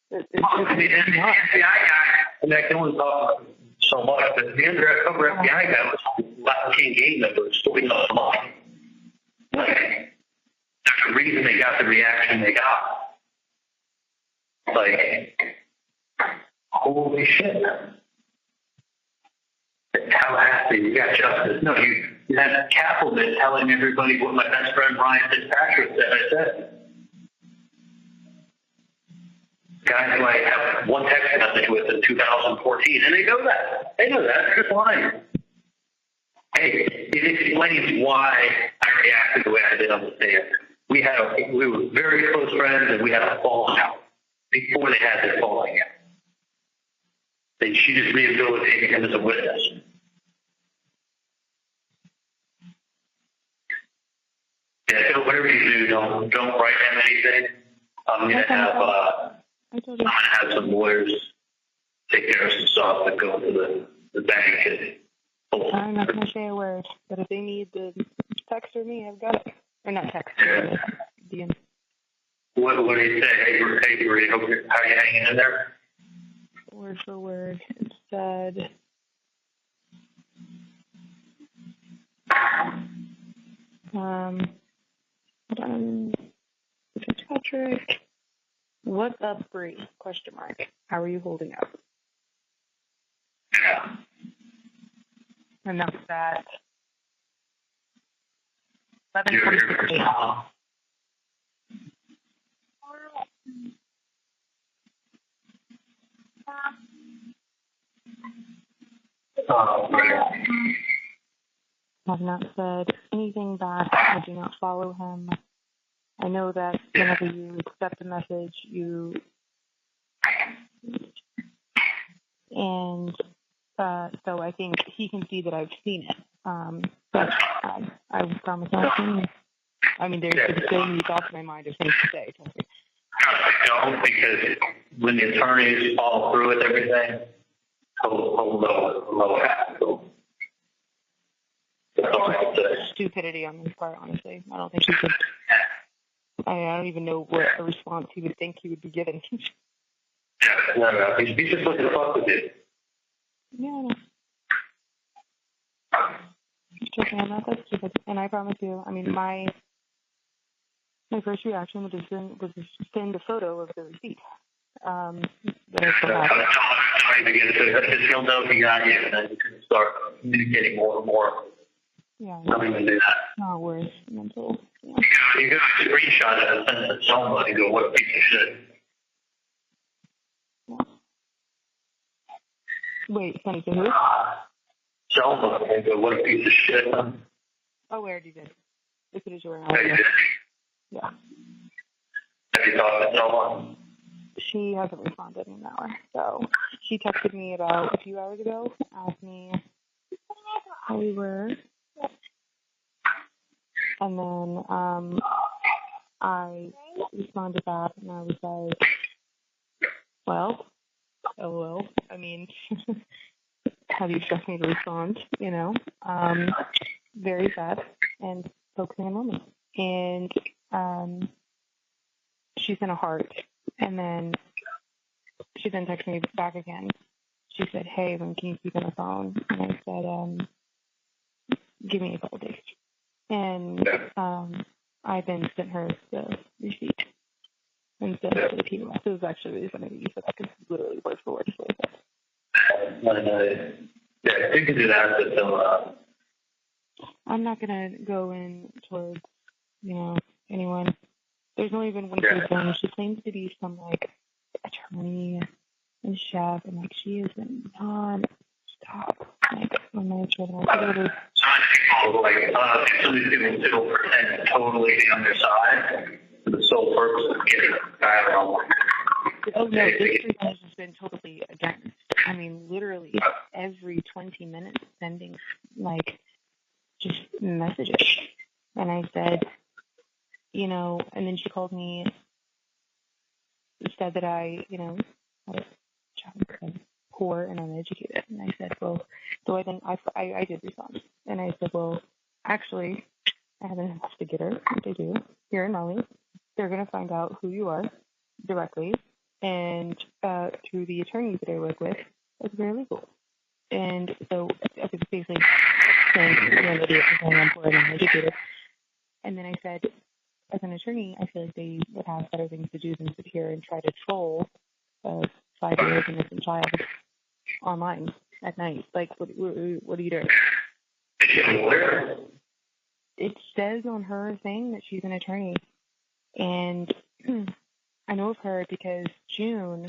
the FBI guy, I can only talk so much, but the undercover FBI guy was Latin King game members, so we know a lot. Like, there's a reason they got the reaction they got. Like, holy shit. Tallahassee, you got justice. No, you had Kaplan telling everybody what my best friend Ryan Fitzpatrick said. I said. Guy who I have one text message with in 2014, and they know that. They know that. They're just lying. Hey, it explains why I reacted the way I did on the stand. We were very close friends, and we had a falling out before they had their falling out. And she just rehabilitated him as a witness. Yeah, so whatever you do, don't write him anything. I'm gonna have some lawyers take care of some stuff and go to the bank is full. I'm not going to say a word, but if they need to text or me, I've got it. Or not text, DM. What do you say? Hey, Bree, how are you hanging in there? Word for word, it said, hold on, Patrick, what's up, Bree? Question mark. How are you holding up? Yeah. And that's that. You're 11:46. right. Have not said anything back. I do not follow him. I know that whenever you accept a message, and so I think he can see that I've seen it. But I promise not to. I mean, there's so many thoughts in my mind of things to say. I don't, because when the attorneys follow through with everything, he'll know what happened. That's all I have to say. Stupidity on his part, honestly. I don't think he could. I don't even know what a response he would think he would be given. Yeah, no. He's just looking to fuck with you. Yeah, I know. Just joking, I'm not that stupid. And I promise you, I mean, my first reaction was to send a photo of the receipt. That I still have. I'm trying to get it to him. He'll know he got you, and then you can start communicating more and more. Yeah, Don't even do that. not worth mental. Yeah. You go screenshot it and send it to someone and go, what a piece of shit. Wait, send it to who? Someone and go, what a piece of shit. Oh, where did you? If it is your Yeah. Yeah. Have you talked to someone? She hasn't responded in an hour. So she texted me about a few hours ago, asked me how we were. And then I responded back and I was like, well, LOL. I mean, how do you expect me to respond? You know, very sad and focusing on moment. And she sent a heart. And then she then texted me back again. She said, hey, when can you speak on the phone? And I said, give me a couple days. And I then sent her the receipt instead of the PDF. It was actually really funny that you said that because literally word for word is what I said. Yeah, you can do that, but I'm not going to go in towards, anyone. There's only been one person. She claims to be some, attorney and chef, and, she is non-stop. I'm not sure that I could some of these people still pretend to totally be on their side for the sole purpose of getting I don't know. Oh, no, this person has just been totally against. I mean, literally every 20 minutes sending, just messages. And I said, and then she called me, said that I, had a child poor and uneducated. And I said, well, so I did respond. And I said, well, actually, I have an investigator, what they do, here in Raleigh. They're going to find out who you are directly. And through the attorneys that I work with, it's very legal. And so I was basically saying, you're an idiot for saying I'm poor and uneducated. And then I said, as an attorney, I feel like they would have better things to do than sit here and try to troll a 5-year-old innocent child online at night. What are you doing? It says on her thing that she's an attorney. And I know of her because June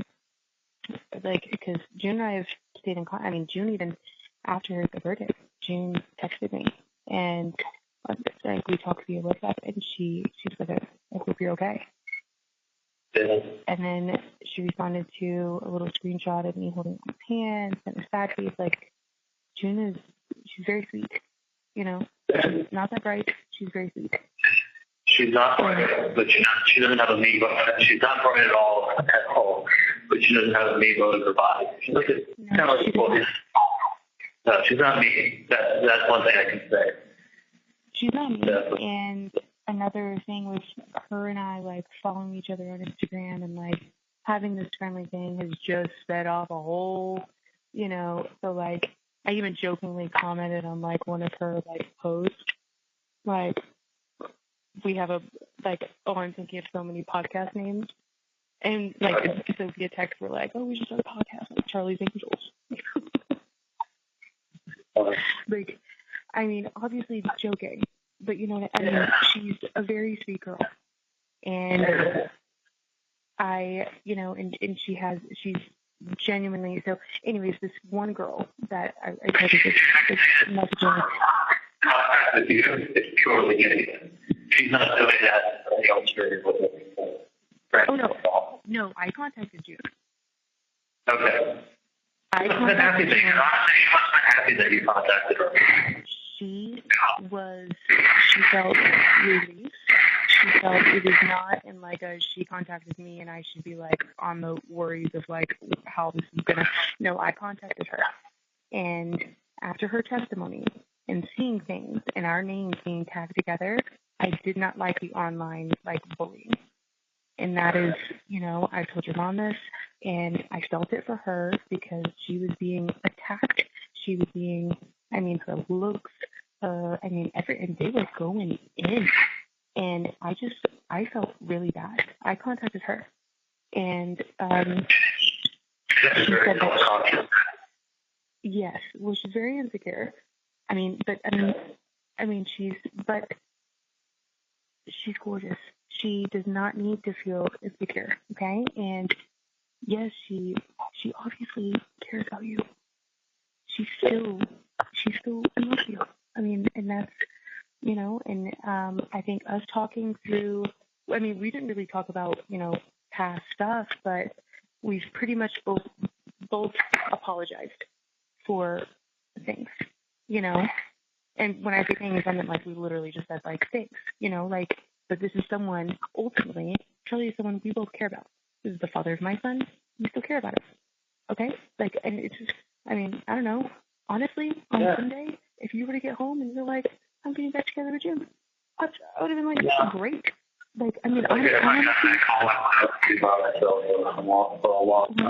and I have stayed in contact. I mean, June, even after the verdict, June texted me. And we talked via WhatsApp, and she said, I hope you're okay. Yeah. And then she responded to a little screenshot of me holding my hands and a sad face. June she's very sweet, She's not that bright. She's very sweet. She's not bright, but she doesn't have a me. She's not bright at all, but she doesn't have a me in her body. She looks kind of like No, she's not mean. That's one thing I can say. She's not mean. Definitely. And another thing was her and I, like, following each other on Instagram and, like, having this friendly thing has just set off a whole, you know, so, like, I even jokingly commented on, like, one of her, like, posts, like, we have a, like, oh, I'm thinking of so many podcast names. And, like, so via text, we're like, oh, we should start a podcast like Charlie's Angels. Like, I mean, obviously joking, but you know what I mean? She's a very sweet girl. And I, you know, and she's genuinely, so anyways, this one girl that I tried to just messaging. With you, it's purely Gideon. She's not doing that for any ulterior motive. Oh, no, I contacted you. Okay. I She must have been happy that you contacted her. She felt relief. She felt it was not in like a she contacted me and I should be like on the worries of like how this is gonna. No, I contacted her, and after her testimony and seeing things and our names being tagged together, I did not like the online like bullying. And that is, you know, I told your mom this, and I felt it for her because she was being attacked. She was being, I mean, her looks, I mean, and they were going in. And I felt really bad. I contacted her, and she said that, yes, well, she's very insecure. I mean, but she's gorgeous. She does not need to feel insecure, okay? And yes, she obviously cares about you. She's still in love with you. I mean, and that's, you know, and I think us talking through, I mean, we didn't really talk about, you know, past stuff, but we've pretty much both apologized for things, you know? And when I say things, I meant like we literally just said like thanks, you know, like, but this is someone, ultimately, Charlie is someone we both care about. This is the father of my son. We still care about it. Okay? Like, and it's just, I mean, I don't know. Honestly, on Sunday, if you were to get home and you're like, I'm getting back together with Jim, I would have been like, great. Like, I mean, honestly.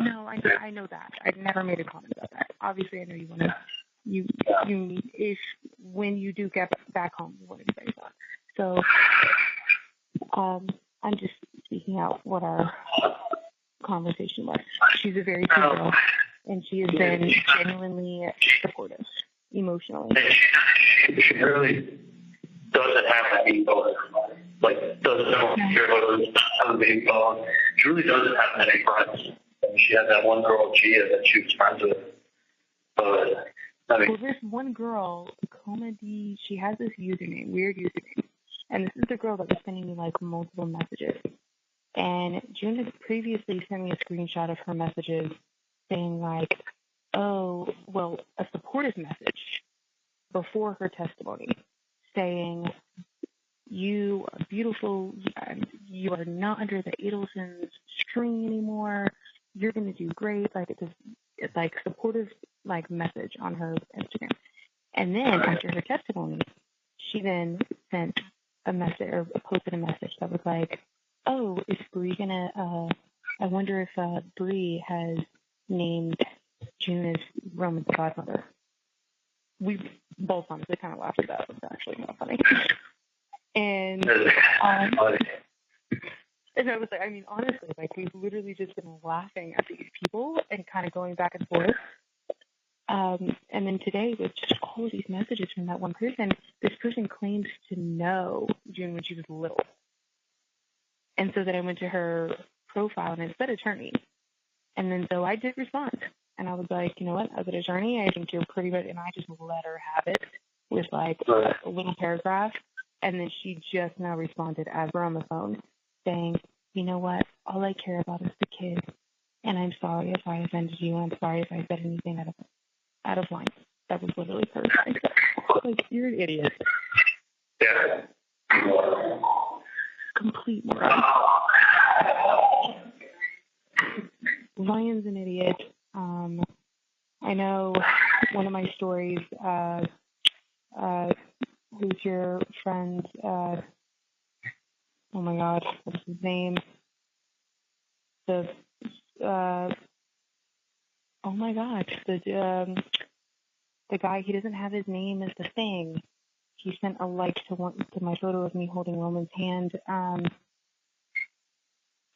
No, I know that. I've never made a comment about that. Obviously, I know you want to, you need, if, when you do get back home, you want to be very thought. So, I'm just speaking out what our conversation was. She's a very sweet girl, and she has been genuinely supportive, emotionally. She really doesn't have any phone. Like, doesn't have a big phone. She really doesn't have many friends. And she had that one girl, Gia, that she was friends with. I mean, well, this one girl, Comedy, she has this username, weird username. And this is the girl that was sending me, like, multiple messages. And June had previously sent me a screenshot of her messages saying, like, oh, well, a supportive message before her testimony saying, you are beautiful, you are not under the Adelson's string anymore, you're going to do great. Like, it's like supportive, like, message on her Instagram. And then after her testimony, she then sent a message or posted a message that was like, oh, is Bree gonna, I wonder if Bree has named June as Roman's godmother. We both honestly kind of laughed at that. It was actually not funny. And and I was like, I mean, honestly, like, we've literally just been laughing at these people and kind of going back and forth. And then today, with just all of these messages from that one person, this person claims to know June when she was little. And so then I went to her profile and it said attorney. And then so I did respond. And I was like, you know what, as an attorney, I think you're pretty good. And I just let her have it with like a little paragraph. And then she just now responded as we're on the phone saying, you know what, all I care about is the kid. And I'm sorry if I offended you. I'm sorry if I said anything out of line. That was literally her. Like, you're an idiot. yeah. Complete moron. Ryan's an idiot. I know one of my stories friend, oh my God, what's his name? Oh my God, the guy, he doesn't have his name as the thing. He sent a like to my photo of me holding Roman's hand.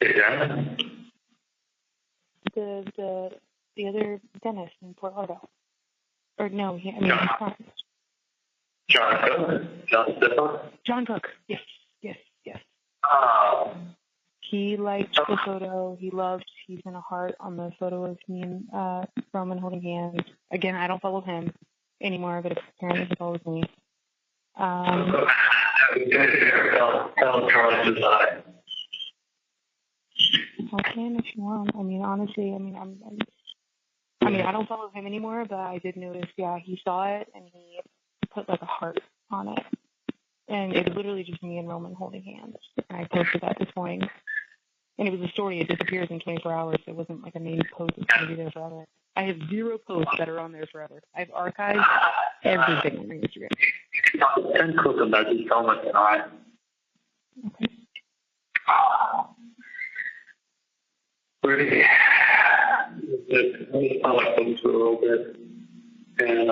Yeah. The other dentist in Fort Lauderdale. Or no, he's not. John Cook. John Stefan. John Cook. Yes. Oh. He liked the photo. He's in a heart on the photo of me and Roman holding hands. Again, I don't follow him anymore, but apparently he follows me. Tell Charlie to die. I can if you want. I mean, honestly, I don't follow him anymore, but I did notice, yeah, he saw it and he put like a heart on it. And it was literally just me and Roman holding hands. And I posted that this morning. And it was a story. It disappears in 24 hours. So it wasn't like a main post. It's going to be there forever. I have 0 posts that are on there forever. I've archived everything on my Instagram. Send Cook a message. Tell him it's not. Okay. Really? I like them through a little bit. And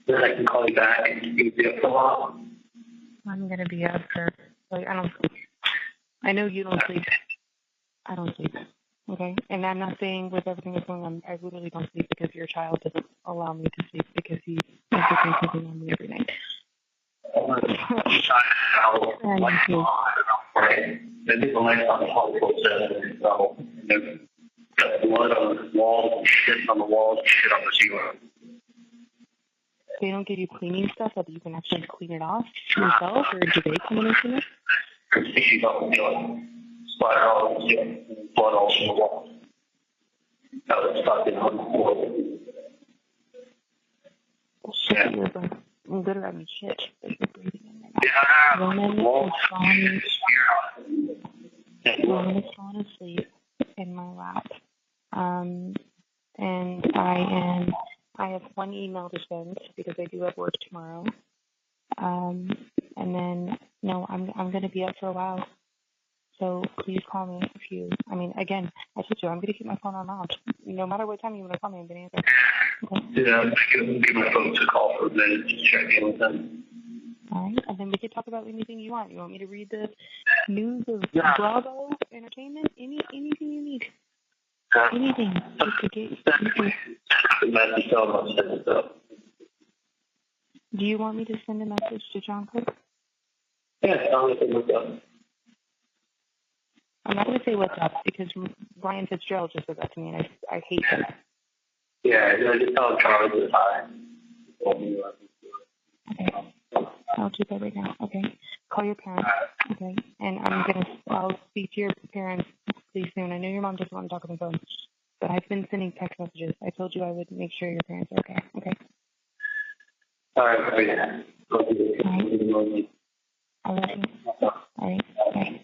then I can call you back and you can be up for a while. I'm going to be up for, like, I don't sleep. I know you don't sleep. I don't sleep. Okay? And I'm not saying with everything that's going on, I literally don't sleep because your child doesn't allow me to sleep because he has the same thing on me every night. Maybe the lights on the hospital set, so there's got blood on the walls, shit on the walls, shit on the ceiling. They don't give you cleaning stuff that you can actually clean it off yourself, or do they come in and clean it? She's on the ceiling, splatter all the ceiling, blood all over the walls. Now it's stuck in on the floor. Shit, Yeah. you're like, literally, I mean, shit, that you're breathing in there. Yeah, Roman is falling asleep in my lap. And I have one email to send because I do have work tomorrow. And then, no, I'm going to be up for a while. So please call me if you, again, I told you, I'm going to keep my phone on loud. No matter what time you want to call me, I'm going to answer. Okay? Yeah, I can give my folks a call for a minute to check in with them. All right, and then we can talk about anything you want. You want me to read the news of Bravo Entertainment? Anything you need. Anything. Just to get Do you want me to send a message to John Cook? Yeah, I'll let them look up. I'm not going to say what's up because Ryan Fitzgerald just said that to me, and I hate that. Yeah, just tell Charlie to hi. Okay. I'll do that right now. Okay. Call your parents. Okay. And I'll speak to your parents pretty soon. I know your mom doesn't want to talk on the phone, but I've been sending text messages. I told you I would make sure your parents are okay. Okay. All right. Yeah. All right. I love you. All right. Bye.